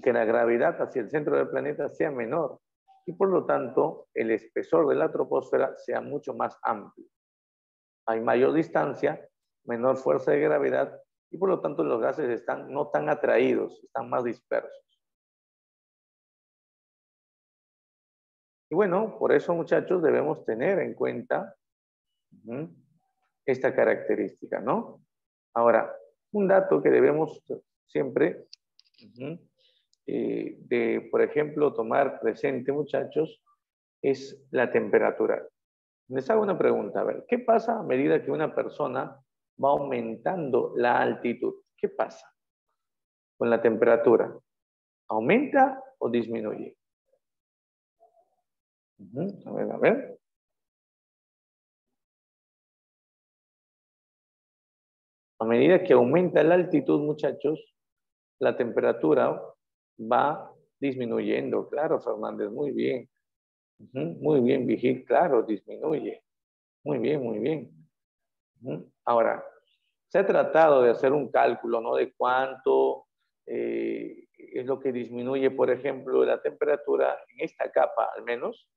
A: que la gravedad hacia el centro del planeta sea menor y por lo tanto el espesor de la troposfera sea mucho más amplio. Hay mayor distancia, menor fuerza de gravedad y por lo tanto los gases están no tan atraídos, están más dispersos. Y bueno, por eso muchachos debemos tener en cuenta esta característica, ¿no? Ahora, un dato que debemos siempre por ejemplo, tomar presente, muchachos, es la temperatura. Les hago una pregunta, a ver, ¿qué pasa a medida que una persona va aumentando la altitud? ¿Qué pasa con la temperatura? ¿Aumenta o disminuye? A ver, a ver. A medida que aumenta la altitud, muchachos, la temperatura va disminuyendo. Claro, Fernández, muy bien. Muy bien, Vigil, claro, disminuye. Muy bien, muy bien. Ahora, se ha tratado de hacer un cálculo, ¿no? De cuánto es lo que disminuye, por ejemplo, la temperatura en esta capa, al menos,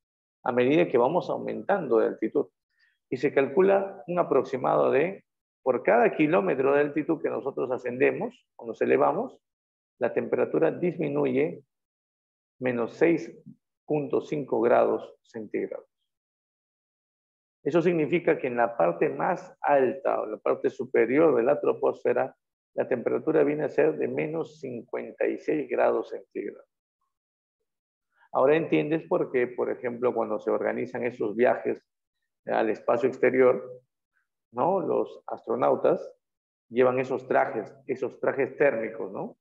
A: a medida que vamos aumentando de altitud. Y se calcula un aproximado de, por cada kilómetro de altitud que nosotros ascendemos o nos elevamos, la temperatura disminuye menos 6.5 grados centígrados. Eso significa que en la parte más alta o la parte superior de la troposfera, la temperatura viene a ser de menos 56 grados centígrados. Ahora entiendes por qué, por ejemplo, cuando se organizan esos viajes al espacio exterior, ¿no? Los astronautas llevan esos trajes térmicos, ¿no?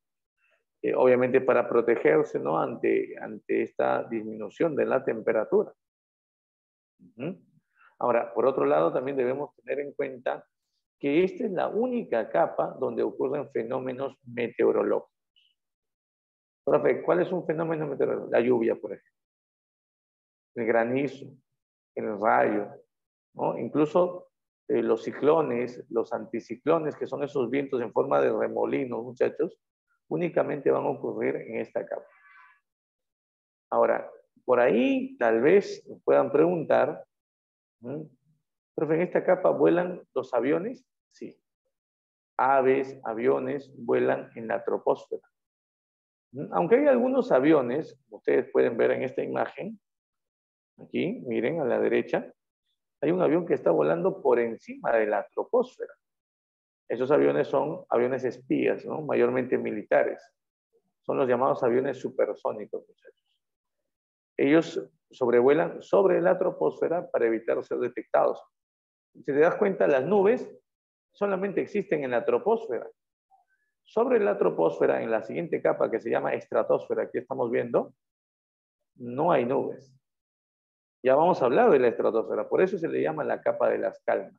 A: Obviamente para protegerse, ¿no? Ante esta disminución de la temperatura. Ahora, por otro lado, también debemos tener en cuenta que esta es la única capa donde ocurren fenómenos meteorológicos. Profe, ¿cuál es un fenómeno meteorológico? La lluvia, por ejemplo. El granizo, el rayo, ¿no? Incluso los ciclones, los anticiclones, que son esos vientos en forma de remolinos, muchachos, únicamente van a ocurrir en esta capa. Ahora, por ahí tal vez nos puedan preguntar, profe, ¿en esta capa vuelan los aviones? Sí. Aves, aviones vuelan en la troposfera. Aunque hay algunos aviones, como ustedes pueden ver en esta imagen, aquí, miren a la derecha, hay un avión que está volando por encima de la troposfera. Esos aviones son aviones espías, ¿no? Mayormente militares. Son los llamados aviones supersónicos, muchachos. Ellos sobrevuelan sobre la troposfera para evitar ser detectados. Si te das cuenta, las nubes solamente existen en la troposfera. Sobre la troposfera, en la siguiente capa que se llama estratosfera, aquí estamos viendo, no hay nubes. Ya vamos a hablar de la estratosfera, por eso se le llama la capa de las calmas,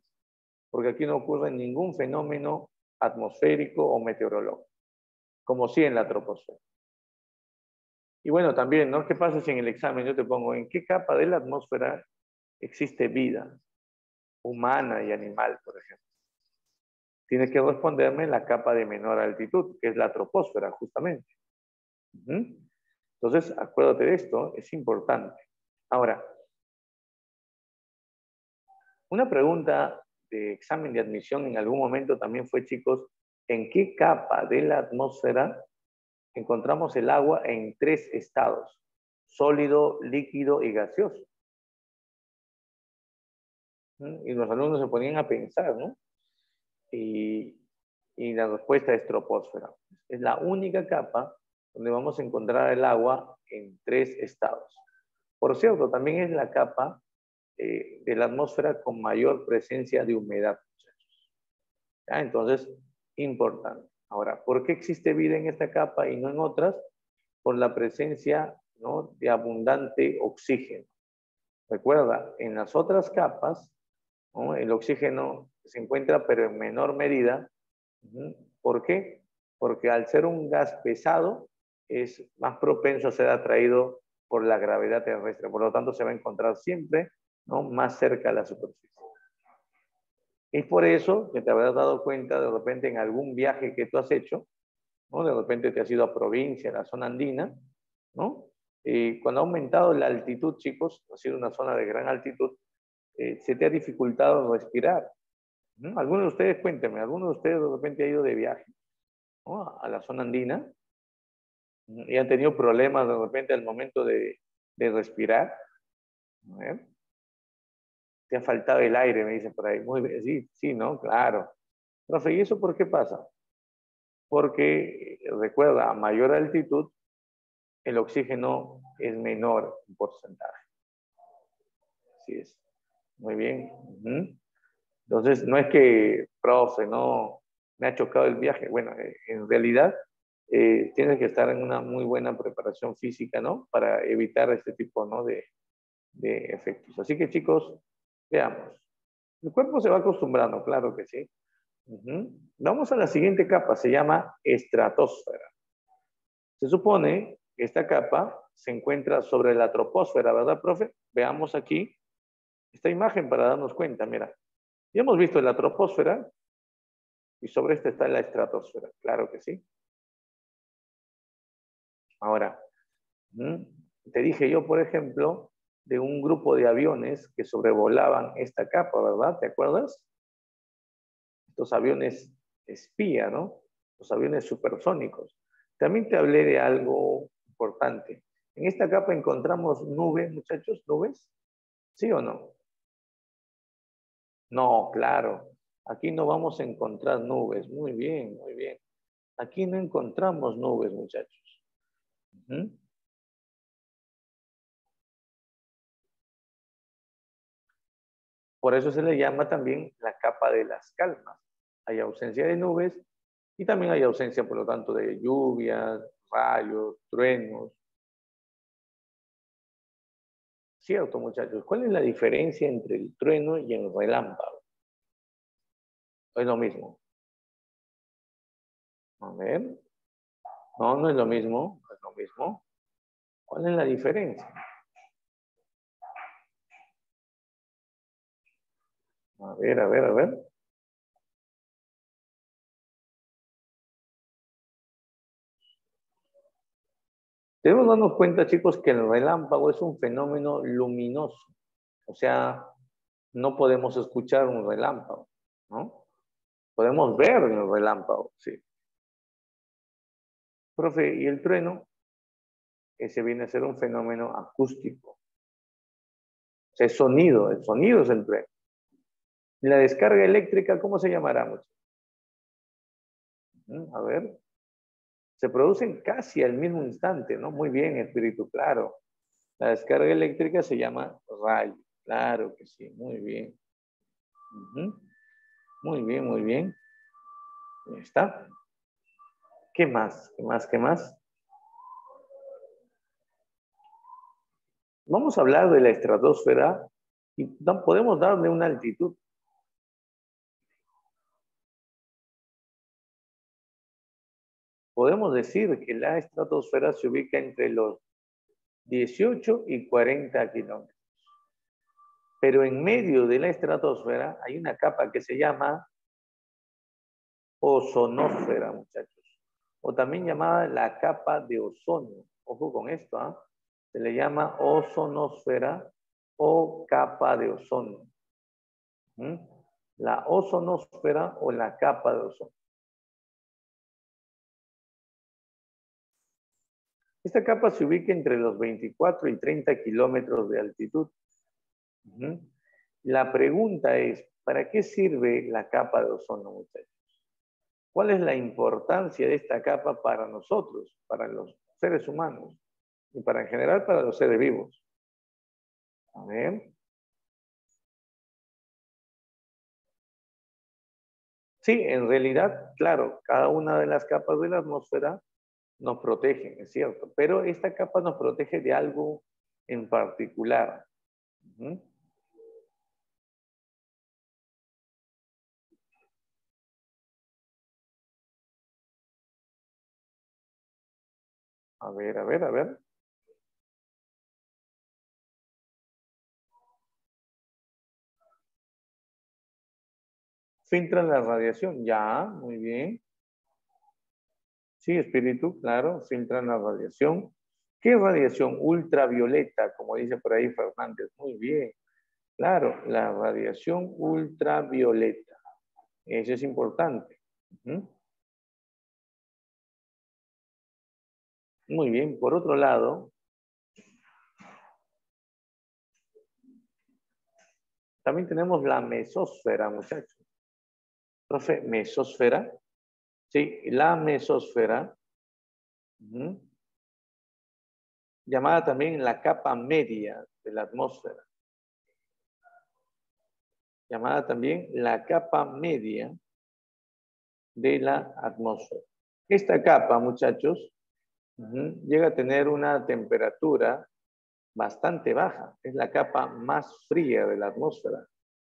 A: porque aquí no ocurre ningún fenómeno atmosférico o meteorológico, como sí en la troposfera. Y bueno, también, ¿no? ¿Qué pasa si en el examen yo te pongo en qué capa de la atmósfera existe vida humana y animal, por ejemplo? Tienes que responderme en la capa de menor altitud, que es la troposfera, justamente. Entonces, acuérdate de esto, es importante. Ahora, una pregunta de examen de admisión en algún momento también fue, chicos, ¿en qué capa de la atmósfera encontramos el agua en 3 estados? Sólido, líquido y gaseoso. Y los alumnos se ponían a pensar, ¿no? Y la respuesta es troposfera. Es la única capa donde vamos a encontrar el agua en 3 estados. Por cierto, también es la capa de la atmósfera con mayor presencia de humedad, muchachos. ¿Ya? Entonces, importante. Ahora, ¿por qué existe vida en esta capa y no en otras? Por la presencia, ¿no?, de abundante oxígeno. Recuerda, en las otras capas, ¿no?, el oxígeno se encuentra, pero en menor medida. ¿Por qué? Porque al ser un gas pesado, es más propenso a ser atraído por la gravedad terrestre. Por lo tanto, se va a encontrar siempre, ¿no?, más cerca a la superficie. Es por eso que te habrás dado cuenta de repente en algún viaje que tú has hecho, ¿no? De repente te has ido a provincia, a la zona andina, ¿no? Cuando ha aumentado la altitud, chicos, ha sido una zona de gran altitud, se te ha dificultado respirar. Algunos de ustedes, cuéntenme, ¿alguno de ustedes de repente ha ido de viaje, ¿no?, a la zona andina y han tenido problemas de repente al momento de respirar? A ver. Te ha faltado el aire, me dicen por ahí. Muy bien, sí, sí, ¿no? Claro. Profe, ¿y eso por qué pasa? Porque, recuerda, a mayor altitud, el oxígeno es menor en porcentaje. Así es. Muy bien. Entonces, no es que, profe, no, me ha chocado el viaje. Bueno, en realidad, tienes que estar en una muy buena preparación física, ¿no? Para evitar este tipo, ¿no?, de efectos. Así que, chicos, veamos. El cuerpo se va acostumbrando, claro que sí. Vamos a la siguiente capa, se llama estratosfera. Se supone que esta capa se encuentra sobre la troposfera, ¿verdad, profe? Veamos aquí esta imagen para darnos cuenta. Mira, ya hemos visto la troposfera y sobre esta está la estratosfera, claro que sí. Ahora, te dije yo, por ejemplo, de un grupo de aviones que sobrevolaban esta capa, ¿verdad? ¿Te acuerdas? Estos aviones espía, ¿no? Los aviones supersónicos. También te hablé de algo importante. En esta capa encontramos nubes, muchachos, nubes. ¿Sí o no? No, claro. Aquí no vamos a encontrar nubes. Muy bien, muy bien. Aquí no encontramos nubes, muchachos. Por eso se le llama también la capa de las calmas. Hay ausencia de nubes y también hay ausencia, por lo tanto, de lluvias, rayos, truenos. Cierto, muchachos. ¿Cuál es la diferencia entre el trueno y el relámpago? Es lo mismo. A ver. No, no es lo mismo. No es lo mismo. ¿Cuál es la diferencia? A ver, a ver, a ver. Debemos darnos cuenta, chicos, que el relámpago es un fenómeno luminoso. O sea, no podemos escuchar un relámpago, ¿no? Podemos ver el relámpago, sí. Profe, ¿y el trueno? Ese viene a ser un fenómeno acústico. O sea, es sonido, el sonido es el trueno. ¿Y la descarga eléctrica cómo se llamará, muchachos? A ver. Se producen casi al mismo instante, ¿no? Muy bien, espíritu, claro. La descarga eléctrica se llama rayo. Claro que sí, muy bien. Muy bien, muy bien. Ahí está. ¿Qué más? ¿Qué más? ¿Qué más? Vamos a hablar de la estratosfera y podemos darle una altitud. Podemos decir que la estratosfera se ubica entre los 18 y 40 kilómetros. Pero en medio de la estratosfera hay una capa que se llama ozonósfera, muchachos. O también llamada la capa de ozono. Ojo con esto, ¿ah? Se le llama ozonosfera o capa de ozono. La ozonosfera o la capa de ozono. Esta capa se ubica entre los 24 y 30 kilómetros de altitud. La pregunta es, ¿para qué sirve la capa de ozono, muchachos? ¿Cuál es la importancia de esta capa para nosotros, para los seres humanos y para en general para los seres vivos? A ver. Sí, en realidad, claro, cada una de las capas de la atmósfera nos protege, es cierto, pero esta capa nos protege de algo en particular. A ver, a ver, a ver. Filtra la radiación, ya, muy bien. Sí, espíritu, claro, filtran la radiación. ¿Qué radiación? Ultravioleta, como dice por ahí Fernández. Muy bien. Claro, la radiación ultravioleta. Eso es importante. Muy bien. Por otro lado, también tenemos la mesósfera, muchachos. Profe, mesósfera. Sí, la mesósfera. Llamada también la capa media de la atmósfera. Llamada también la capa media de la atmósfera. Esta capa, muchachos, llega a tener una temperatura bastante baja. Es la capa más fría de la atmósfera.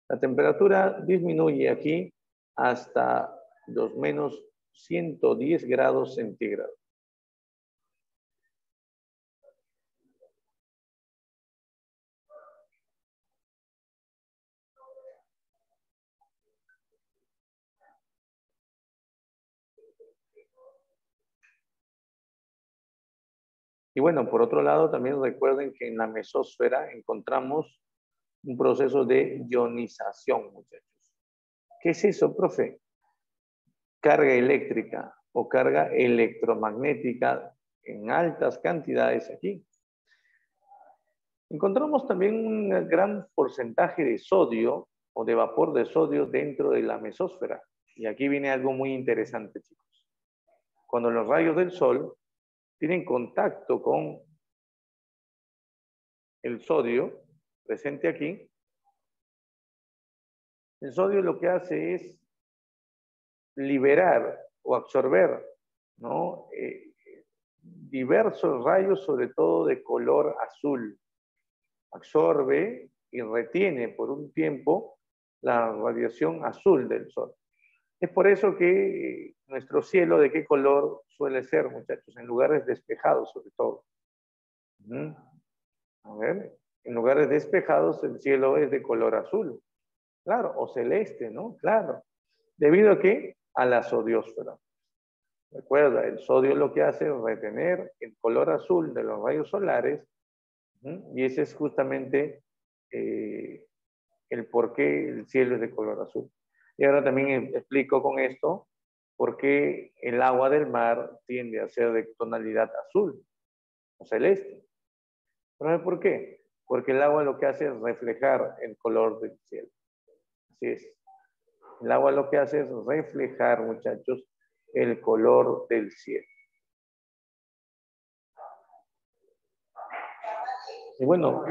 A: La temperatura disminuye aquí hasta los menos 110 grados centígrados. Y bueno, por otro lado, también recuerden que en la mesósfera encontramos un proceso de ionización, muchachos. ¿Qué es eso, profe? Carga eléctrica o carga electromagnética en altas cantidades aquí. Encontramos también un gran porcentaje de sodio o de vapor de sodio dentro de la mesósfera. Y aquí viene algo muy interesante, chicos. Cuando los rayos del sol tienen contacto con el sodio presente aquí, el sodio lo que hace es liberar o absorber, ¿no? Diversos rayos, sobre todo de color azul. Absorbe y retiene por un tiempo la radiación azul del sol. Es por eso que nuestro cielo, ¿de qué color suele ser, muchachos? En lugares despejados, sobre todo. A ver, en lugares despejados el cielo es de color azul. Claro, o celeste, ¿no? Claro. ¿Debido a qué? A la sodiosfera. Recuerda, el sodio lo que hace es retener el color azul de los rayos solares, y ese es justamente el por qué el cielo es de color azul. Y ahora también explico con esto por qué el agua del mar tiende a ser de tonalidad azul o celeste. ¿Pero por qué? Porque el agua lo que hace es reflejar el color del cielo. Así es. El agua lo que hace es reflejar, muchachos, el color del cielo. Y bueno,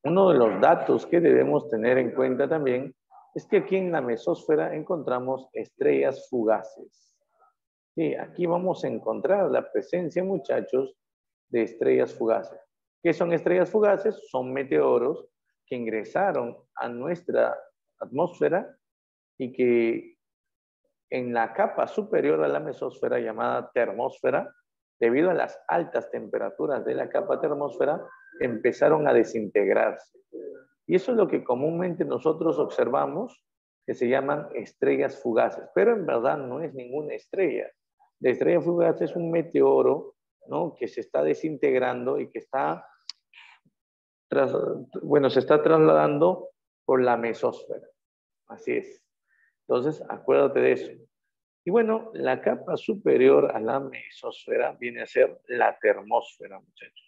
A: uno de los datos que debemos tener en cuenta también es que aquí en la mesósfera encontramos estrellas fugaces. Sí, aquí vamos a encontrar la presencia, muchachos, de estrellas fugaces. ¿Qué son estrellas fugaces? Son meteoros que ingresaron a nuestra atmósfera y que en la capa superior a la mesósfera, llamada termósfera, debido a las altas temperaturas de la capa termósfera, empezaron a desintegrarse. Y eso es lo que comúnmente nosotros observamos, que se llaman estrellas fugaces, pero en verdad no es ninguna estrella. La estrella fugaz es un meteoro, ¿no?, que se está desintegrando y que está, se está trasladando por la mesósfera. Así es. Entonces, acuérdate de eso. Y bueno, la capa superior a la mesósfera viene a ser la termósfera, muchachos.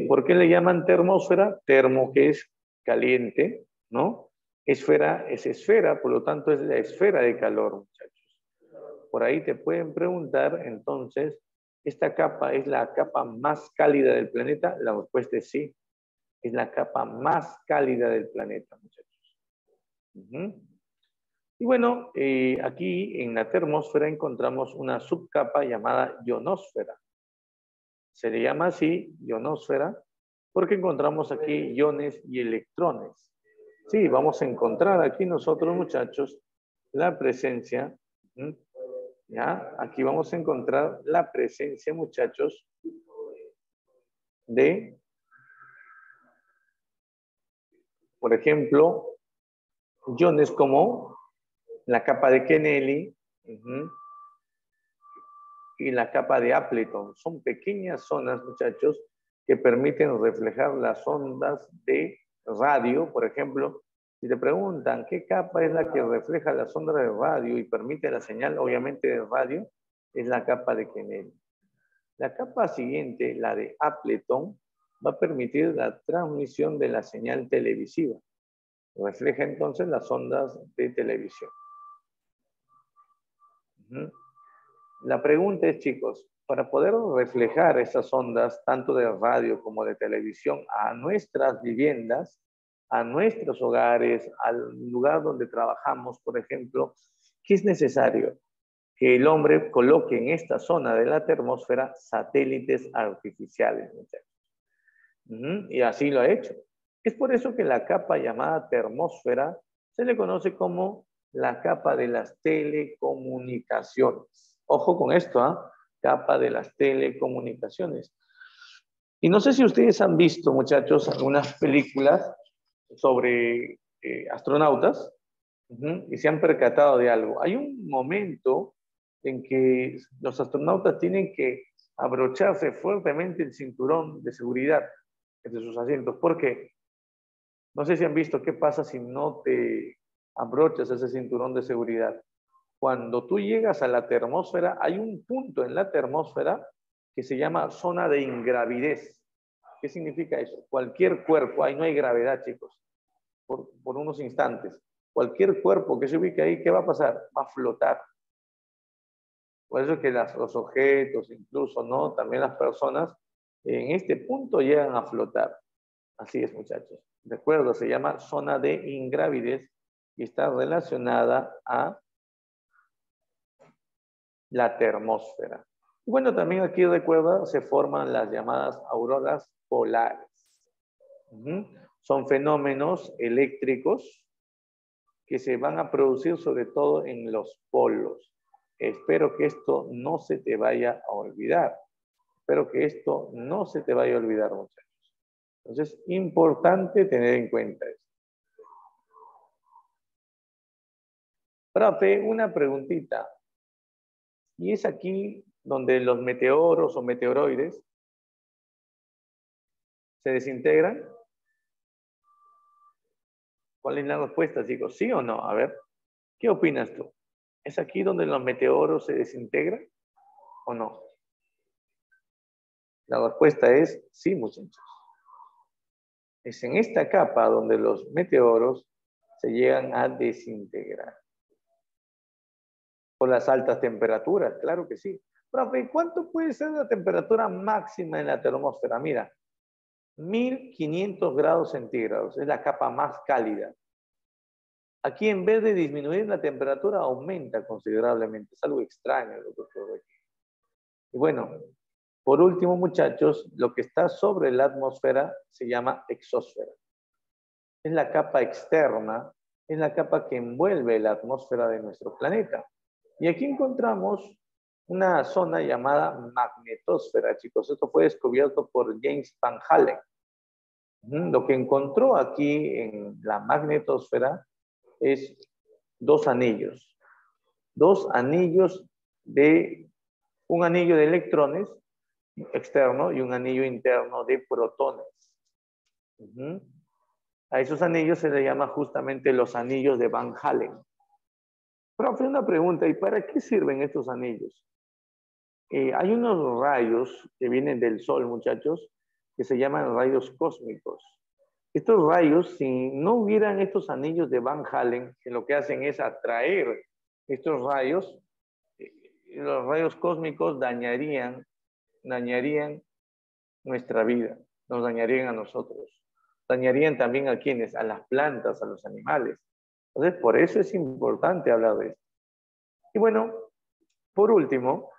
A: ¿Por qué le llaman termósfera? Termo, que es caliente, ¿no? Esfera es esfera, por lo tanto es la esfera de calor, muchachos. Por ahí te pueden preguntar, entonces, ¿esta capa es la capa más cálida del planeta? La respuesta es sí. Es la capa más cálida del planeta, muchachos. Y bueno, aquí en la termósfera encontramos una subcapa llamada ionosfera. Se le llama así, ionosfera, porque encontramos aquí iones y electrones. Sí, vamos a encontrar aquí nosotros, muchachos, la presencia, ¿ya? Aquí vamos a encontrar la presencia, muchachos, de, por ejemplo, iones como la capa de Kennedy, y la capa de Appleton. Son pequeñas zonas, muchachos, que permiten reflejar las ondas de radio. Por ejemplo, si te preguntan qué capa es la que refleja las ondas de radio y permite la señal, obviamente, de radio, es la capa de Kennedy. La capa siguiente, la de Appleton, va a permitir la transmisión de la señal televisiva. Refleja entonces las ondas de televisión. La pregunta es, chicos, para poder reflejar esas ondas, tanto de radio como de televisión, a nuestras viviendas, a nuestros hogares, al lugar donde trabajamos, por ejemplo, ¿qué es necesario? Que el hombre coloque en esta zona de la termósfera satélites artificiales, muchachos. Y así lo ha hecho. Es por eso que la capa llamada termósfera se le conoce como la capa de las telecomunicaciones. Ojo con esto, ¿ah? Capa de las telecomunicaciones. Y no sé si ustedes han visto, muchachos, algunas películas sobre astronautas y se han percatado de algo. Hay un momento en que los astronautas tienen que abrocharse fuertemente el cinturón de seguridad entre sus asientos. ¿Por qué? No sé si han visto qué pasa si no te abrochas ese cinturón de seguridad. Cuando tú llegas a la termósfera, hay un punto en la termósfera que se llama zona de ingravidez. ¿Qué significa eso? Cualquier cuerpo, ahí no hay gravedad, chicos, por unos instantes. Cualquier cuerpo que se ubique ahí, ¿qué va a pasar? Va a flotar. Por eso es que los objetos, incluso, ¿no?, también las personas, en este punto llegan a flotar. Así es, muchachos. De acuerdo, se llama zona de ingravidez y está relacionada a la termósfera. Bueno, también aquí, recuerda, se forman las llamadas auroras polares. Son fenómenos eléctricos que se van a producir sobre todo en los polos. Espero que esto no se te vaya a olvidar. Espero que esto no se te vaya a olvidar, muchachos. Entonces, importante tener en cuenta esto. Profe, una preguntita. ¿Y es aquí donde los meteoros o meteoroides se desintegran? ¿Cuál es la respuesta, chicos? ¿Sí o no? A ver, ¿qué opinas tú? ¿Es aquí donde los meteoros se desintegran o no? La respuesta es sí, muchachos. Es en esta capa donde los meteoros se llegan a desintegrar. Por las altas temperaturas, claro que sí. Profe, ¿cuánto puede ser la temperatura máxima en la termósfera? Mira, 1500 grados centígrados, es la capa más cálida. Aquí en vez de disminuir la temperatura aumenta considerablemente. Es algo extraño lo que ocurre aquí. Y bueno, por último, muchachos, lo que está sobre la atmósfera se llama exósfera. Es la capa externa, es la capa que envuelve la atmósfera de nuestro planeta. Y aquí encontramos una zona llamada magnetosfera, chicos. Esto fue descubierto por James Van Allen. Lo que encontró aquí en la magnetosfera es dos anillos. Dos anillos de un anillo de electrones externo y un anillo interno de protones. A esos anillos se les llama justamente los anillos de Van Allen. Profe, una pregunta, ¿y para qué sirven estos anillos? Hay unos rayos que vienen del Sol, muchachos, que se llaman rayos cósmicos. Estos rayos, si no hubieran estos anillos de Van Allen, que lo que hacen es atraer estos rayos, los rayos cósmicos dañarían nuestra vida, nos dañarían a nosotros. Dañarían también a quienes, a las plantas, a los animales. Entonces, por eso es importante hablar de esto. Y bueno, por último,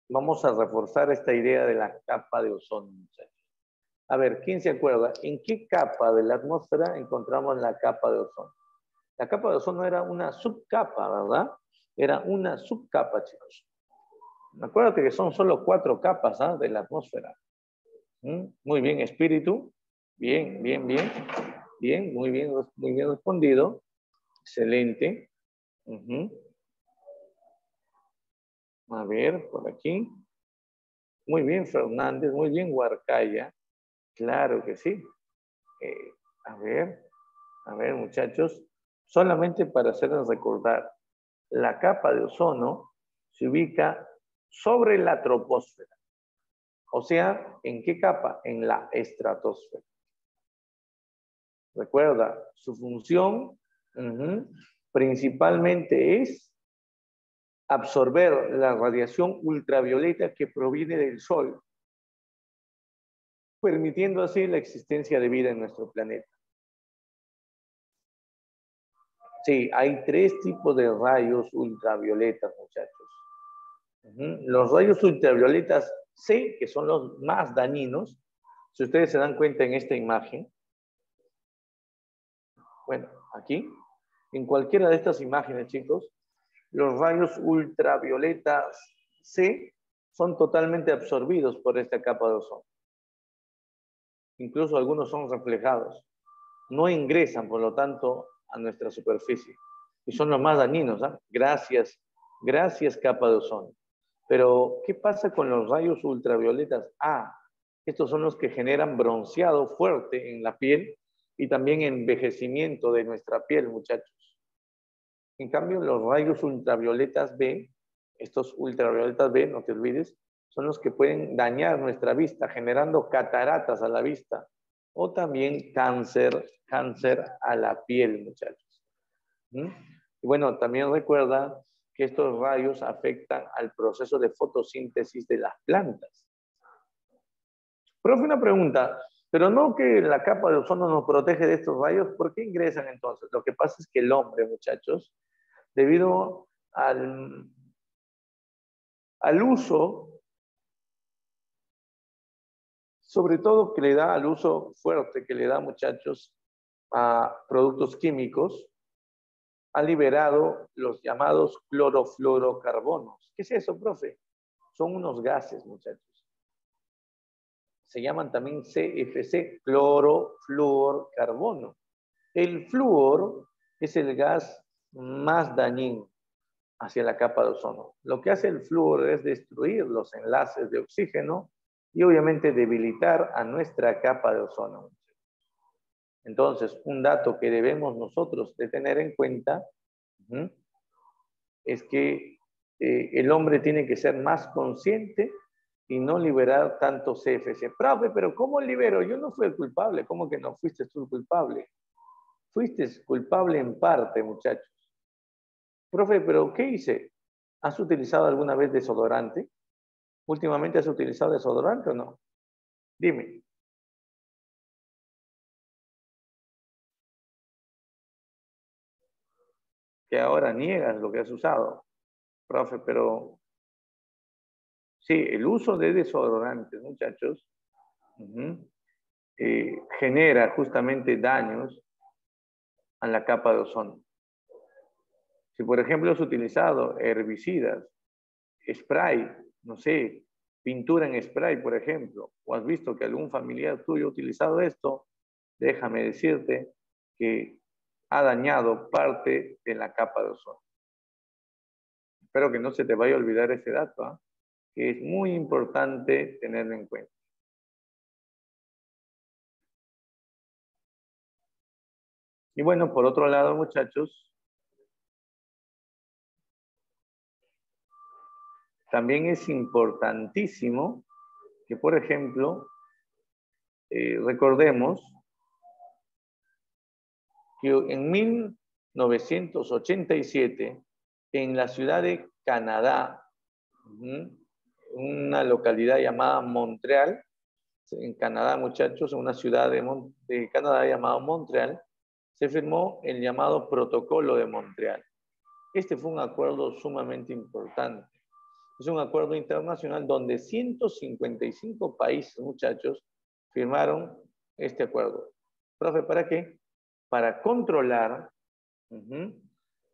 A: vamos a reforzar esta idea de la capa de ozono. A ver, ¿quién se acuerda? ¿En qué capa de la atmósfera encontramos la capa de ozono? La capa de ozono era una subcapa, ¿verdad? Era una subcapa, chicos. Acuérdate que son solo 4 capas de la atmósfera. Muy bien, espíritu. Bien, bien, bien. Bien, muy bien respondido. Excelente. A ver, por aquí. Muy bien, Fernández. Muy bien, Huarcaya. Claro que sí. A ver, muchachos. Solamente para hacerles recordar, la capa de ozono se ubica sobre la troposfera. O sea, ¿en qué capa? En la estratosfera. Recuerda, su función principalmente es absorber la radiación ultravioleta que proviene del Sol, permitiendo así la existencia de vida en nuestro planeta. Sí, hay 3 tipos de rayos ultravioletas, muchachos. Los rayos ultravioletas C, que son los más dañinos, si ustedes se dan cuenta en esta imagen, bueno, aquí, en cualquiera de estas imágenes, chicos, los rayos ultravioletas C son totalmente absorbidos por esta capa de ozono. Incluso algunos son reflejados. No ingresan, por lo tanto, a nuestra superficie. Y son los más dañinos. Gracias capa de ozono. Pero, ¿qué pasa con los rayos ultravioletas A? Estos son los que generan bronceado fuerte en la piel y también envejecimiento de nuestra piel, muchachos. En cambio, los rayos ultravioletas B, estos ultravioletas B, no te olvides, son los que pueden dañar nuestra vista, generando cataratas a la vista o también cáncer a la piel, muchachos. Y bueno, también recuerda que estos rayos afectan al proceso de fotosíntesis de las plantas. Profe, una pregunta, pero no que la capa de ozono nos protege de estos rayos, ¿por qué ingresan entonces? Lo que pasa es que el hombre, muchachos, debido al uso, sobre todo que le da al uso fuerte que le da, muchachos, a productos químicos, ha liberado los llamados clorofluorocarbonos. ¿Qué es eso, profe? Son unos gases, muchachos. Se llaman también CFC, clorofluorcarbono. El flúor es el gas más dañino hacia la capa de ozono. Lo que hace el flúor es destruir los enlaces de oxígeno y obviamente debilitar a nuestra capa de ozono. Entonces, un dato que debemos nosotros de tener en cuenta es que el hombre tiene que ser más consciente y no liberar tanto CFC. Profe, pero ¿cómo libero? Yo no fui el culpable. ¿Cómo que no fuiste tú el culpable? Fuiste culpable en parte, muchachos. Profe, pero ¿qué hice? ¿Has utilizado alguna vez desodorante? ¿Últimamente has utilizado desodorante o no? Dime. que ahora niegas lo que has usado, profe, pero sí, el uso de desodorantes, muchachos, genera justamente daños a la capa de ozono. Si, por ejemplo, has utilizado herbicidas, spray, no sé, pintura en spray, por ejemplo, o has visto que algún familiar tuyo ha utilizado esto, déjame decirte que ha dañado parte de la capa de ozono. Espero que no se te vaya a olvidar ese dato, ¿eh? Que es muy importante tenerlo en cuenta. Y bueno, por otro lado, muchachos, también es importantísimo que, por ejemplo, recordemos que en 1987, en la ciudad de Canadá, una localidad llamada Montreal, en Canadá, muchachos, en una ciudad de Canadá llamada Montreal, se firmó el llamado Protocolo de Montreal. Este fue un acuerdo sumamente importante. Es un acuerdo internacional donde 155 países, muchachos, firmaron este acuerdo. Profe, ¿para qué? Para controlar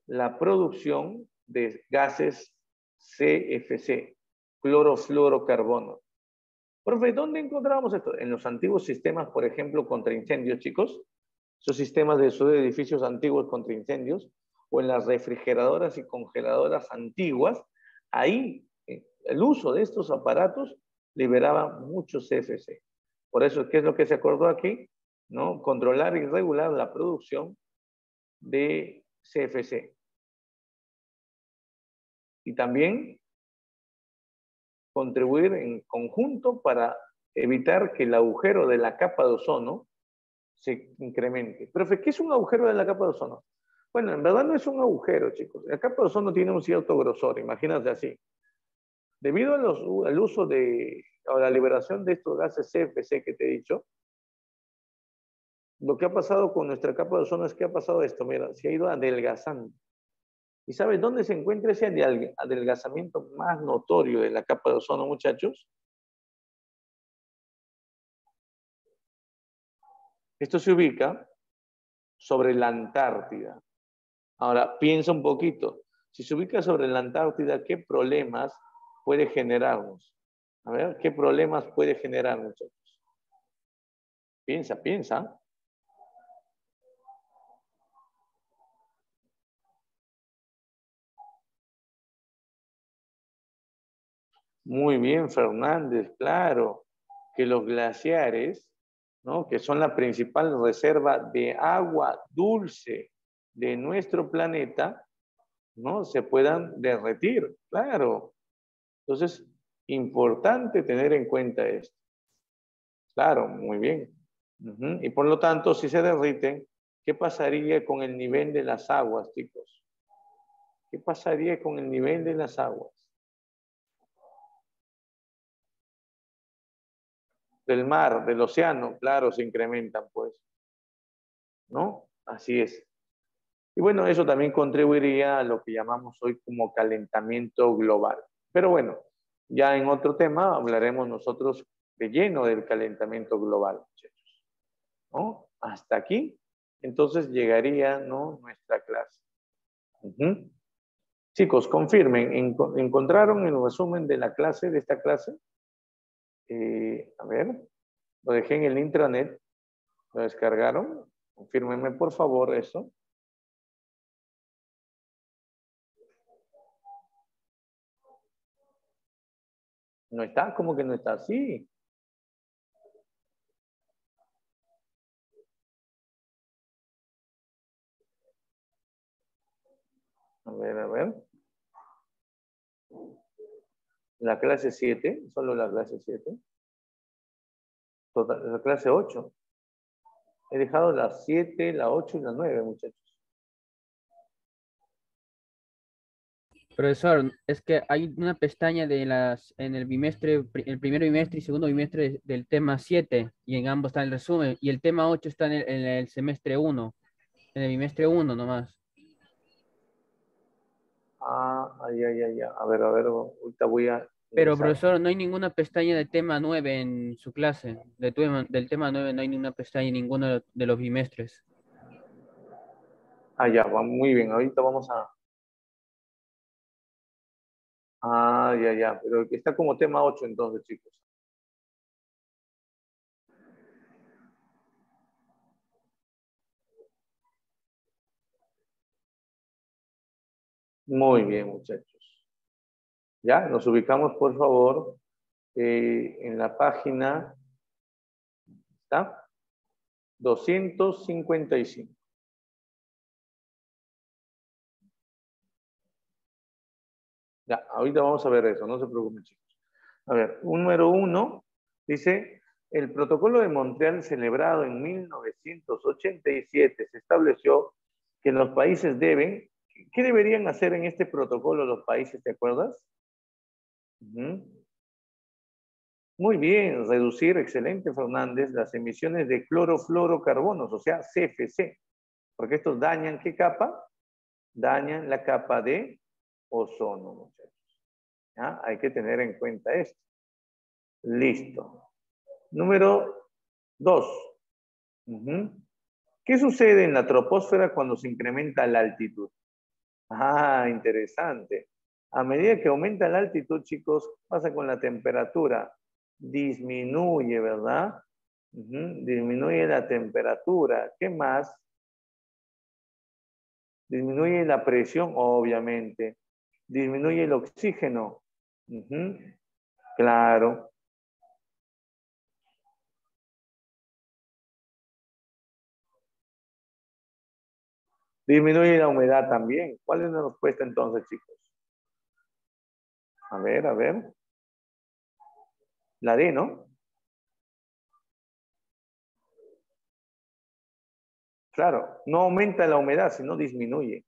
A: la producción de gases CFC, clorofluorocarbono. Profe, ¿dónde encontramos esto? En los antiguos sistemas, por ejemplo, contra incendios, chicos. Esos sistemas de esos edificios antiguos contra incendios, o en las refrigeradoras y congeladoras antiguas, ahí el uso de estos aparatos liberaba mucho CFC. Por eso, ¿qué es lo que se acordó aquí? ¿No? Controlar y regular la producción de CFC. Y también contribuir en conjunto para evitar que el agujero de la capa de ozono se incremente. Profe, ¿qué es un agujero de la capa de ozono? Bueno, en verdad no es un agujero, chicos. La capa de ozono tiene un cierto grosor, imagínate así. Debido al uso o la liberación de estos gases CFC que te he dicho, lo que ha pasado con nuestra capa de ozono es que ha pasado esto, mira, se ha ido adelgazando. ¿Y sabes dónde se encuentra ese adelgazamiento más notorio de la capa de ozono, muchachos? Esto se ubica sobre la Antártida. Ahora, piensa un poquito. Si se ubica sobre la Antártida, ¿qué problemas puede generarnos? A ver, ¿qué problemas puede generar, muchachos? Piensa, piensa. Muy bien, Fernández, claro, que los glaciares, ¿no? Que son la principal reserva de agua dulce de nuestro planeta, ¿no? Se puedan derretir, claro. Entonces, importante tener en cuenta esto. Claro, muy bien. Y por lo tanto, si se derriten, ¿qué pasaría con el nivel de las aguas, chicos? ¿Qué pasaría con el nivel de las aguas? Del mar, del océano, claro, se incrementan, pues. ¿No? Así es. Y bueno, eso también contribuiría a lo que llamamos hoy como calentamiento global. Pero bueno, ya en otro tema hablaremos nosotros de lleno del calentamiento global, muchachos. ¿No? Hasta aquí, entonces llegaría, ¿no?, nuestra clase. Chicos, confirmen, ¿encontraron el resumen de la clase, de esta clase? A ver, lo dejé en el intranet, ¿lo descargaron? Confírmenme por favor eso. ¿No está? ¿Cómo que no está? Sí. A ver, a ver. La clase 7, solo la clase 7. La clase 8. He dejado la 7, la 8 y la 9, muchachos.
B: Profesor, es que hay una pestaña en el bimestre, el primer bimestre y segundo bimestre del tema 7, y en ambos está el resumen, y el tema 8 está en el semestre 1, en el bimestre 1 nomás.
A: Ya. A ver, ahorita voy a
B: Pero
A: ingresar.
B: profesor, no hay ninguna pestaña de tema 9 en su clase. Del tema 9 no hay ninguna pestaña en ninguno de los bimestres.
A: Ya, va muy bien. Ahorita vamos a... Ya. Pero que está como tema 8 entonces, chicos. Muy bien, muchachos. Ya, nos ubicamos, por favor, en la página, ¿está? 255. Ya, ahorita vamos a ver eso, no se preocupen, chicos. A ver, número 1 dice, el protocolo de Montreal celebrado en 1987 se estableció que los países deben, ¿qué deberían hacer en este protocolo los países, te acuerdas? Muy bien, reducir, excelente Fernández, las emisiones de clorofluorocarbonos, o sea, CFC, porque estos dañan, ¿qué capa? Dañan la capa de ozono, muchachos. ¿Ya? Hay que tener en cuenta esto. Listo. Número 2. ¿Qué sucede en la troposfera cuando se incrementa la altitud? Interesante. A medida que aumenta la altitud, chicos, pasa con la temperatura. Disminuye, ¿verdad? Disminuye la temperatura. ¿Qué más? Disminuye la presión, obviamente. Disminuye el oxígeno. Claro. Disminuye la humedad también. ¿Cuál es la respuesta entonces, chicos? A ver. La D, ¿no? Claro, no aumenta la humedad, sino disminuye.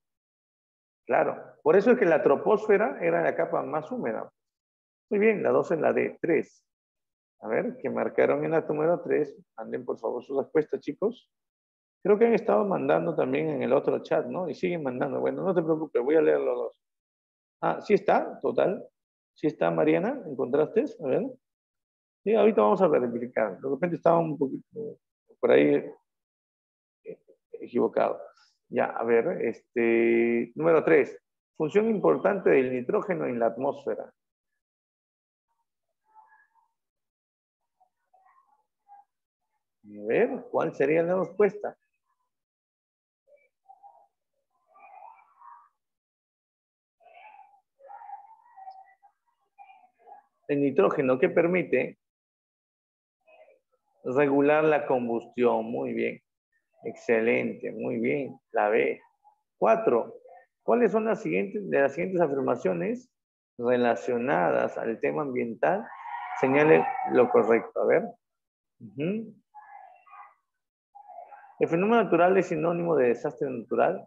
A: Claro, por eso es que la troposfera era la capa más húmeda. Muy bien, la 2 es la D, 3. A ver, que marcaron en la número 3. Manden por favor sus respuestas, chicos. Creo que han estado mandando también en el otro chat, ¿no? Y siguen mandando. Bueno, no te preocupes, voy a leer los dos. Sí está, total. Sí está, Mariana, ¿encontraste? A ver. Sí, ahorita vamos a verificar. De repente estaba un poquito por ahí equivocado. Ya, a ver, número 3. Función importante del nitrógeno en la atmósfera. A ver, ¿cuál sería la respuesta? El nitrógeno, ¿qué permite? Regular la combustión. Muy bien. Excelente, muy bien. La B. 4. ¿Cuáles son las siguientes afirmaciones relacionadas al tema ambiental? Señale lo correcto. A ver. El fenómeno natural es sinónimo de desastre natural.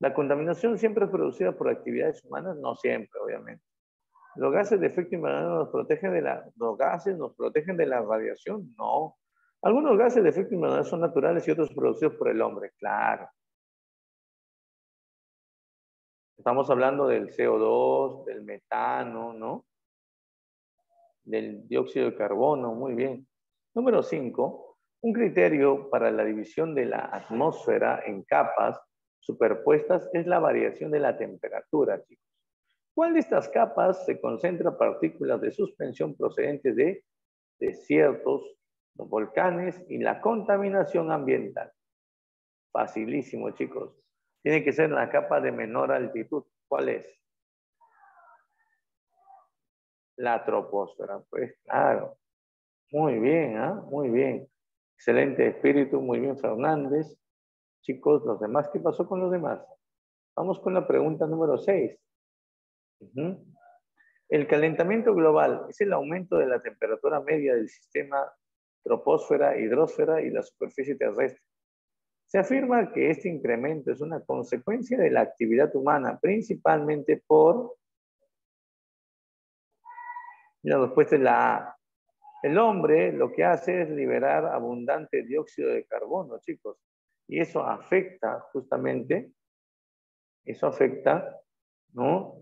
A: La contaminación siempre es producida por actividades humanas, no siempre, obviamente. Los gases de efecto invernadero nos protegen de la radiación, no. Algunos gases de efecto invernadero son naturales y otros producidos por el hombre, claro. Estamos hablando del CO2, del metano, ¿no? Del dióxido de carbono, muy bien. Número 5, un criterio para la división de la atmósfera en capas superpuestas es la variación de la temperatura, chicos. ¿Cuál de estas capas se concentra partículas de suspensión procedentes de desiertos, los volcanes y la contaminación ambiental? Facilísimo, chicos. Tiene que ser la capa de menor altitud. ¿Cuál es? La troposfera. Pues claro. Muy bien, Muy bien. Excelente espíritu, muy bien, Fernández. Chicos, los demás, ¿qué pasó con los demás? Vamos con la pregunta número 6. El calentamiento global es el aumento de la temperatura media del sistema troposfera, hidrosfera y la superficie terrestre. Se afirma que este incremento es una consecuencia de la actividad humana, principalmente por... La respuesta es la A. El hombre lo que hace es liberar abundante dióxido de carbono, chicos. Y eso afecta justamente, ¿no?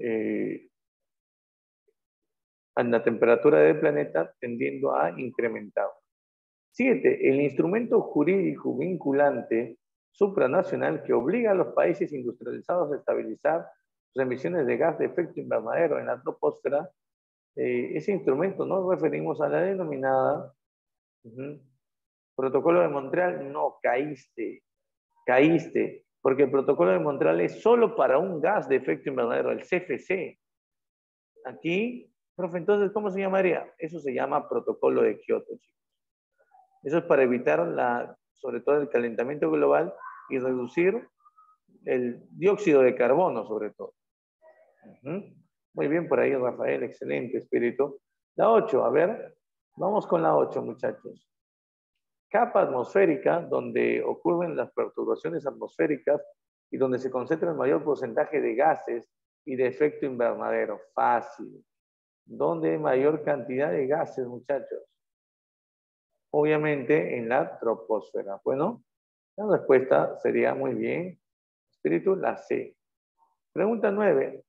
A: A la temperatura del planeta tendiendo a incrementar. 7. El instrumento jurídico vinculante supranacional que obliga a los países industrializados a estabilizar sus emisiones de gas de efecto invernadero en la troposfera. Ese instrumento nos referimos a la denominada Protocolo de Montreal. No, caíste, porque el Protocolo de Montreal es solo para un gas de efecto invernadero, el CFC. Aquí, profe, entonces, ¿cómo se llamaría? Eso se llama Protocolo de Kioto, chicos. Eso es para evitar sobre todo el calentamiento global y reducir el dióxido de carbono, sobre todo. Muy bien por ahí, Rafael, excelente espíritu. La 8, a ver, vamos con la 8, muchachos. Capa atmosférica, donde ocurren las perturbaciones atmosféricas y donde se concentra el mayor porcentaje de gases y de efecto invernadero. Fácil. ¿Dónde hay mayor cantidad de gases, muchachos? Obviamente en la troposfera. Bueno, la respuesta sería muy bien, espíritu, la C. Pregunta 9.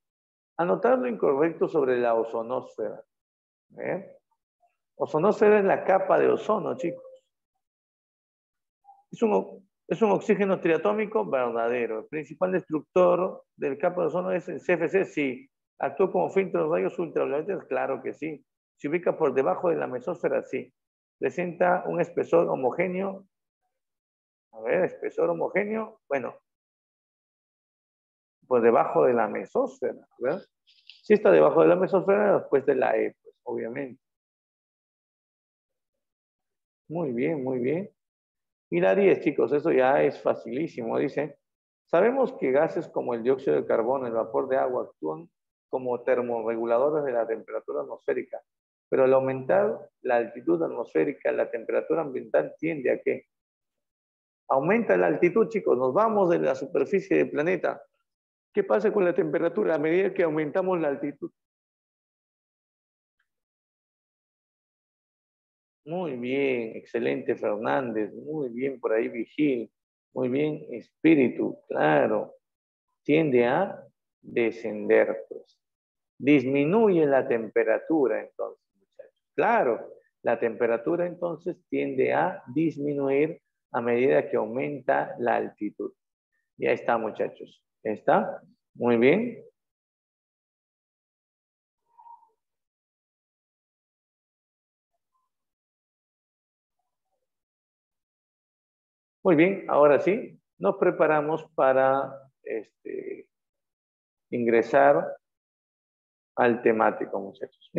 A: Anotar lo incorrecto sobre la ozonosfera. Ozonosfera es la capa de ozono, chicos. Es un oxígeno triatómico verdadero. El principal destructor del capa de ozono es el CFC, sí. ¿Actúa como filtro de rayos ultravioletas? Claro que sí. ¿Se ubica por debajo de la mesósfera? Sí. ¿Presenta un espesor homogéneo? A ver, espesor homogéneo. Bueno, por debajo de la mesósfera, ¿verdad? Si está debajo de la mesósfera, la respuesta es la E, pues, obviamente. Muy bien, muy bien. Y la 10, chicos, eso ya es facilísimo. Dice, sabemos que gases como el dióxido de carbono, el vapor de agua actúan como termorreguladores de la temperatura atmosférica, pero al aumentar la altitud atmosférica, la temperatura ambiental tiende a ¿qué? Aumenta la altitud, chicos, nos vamos de la superficie del planeta. ¿Qué pasa con la temperatura a medida que aumentamos la altitud? Muy bien, excelente Fernández, muy bien por ahí Vigil, muy bien Espíritu, claro, tiende a descender, pues. Disminuye la temperatura entonces, muchachos. Claro, la temperatura entonces tiende a disminuir a medida que aumenta la altitud. Ya está, muchachos. ¿Está? Muy bien. Muy bien, ahora sí, nos preparamos para ingresar al temático, muchachos.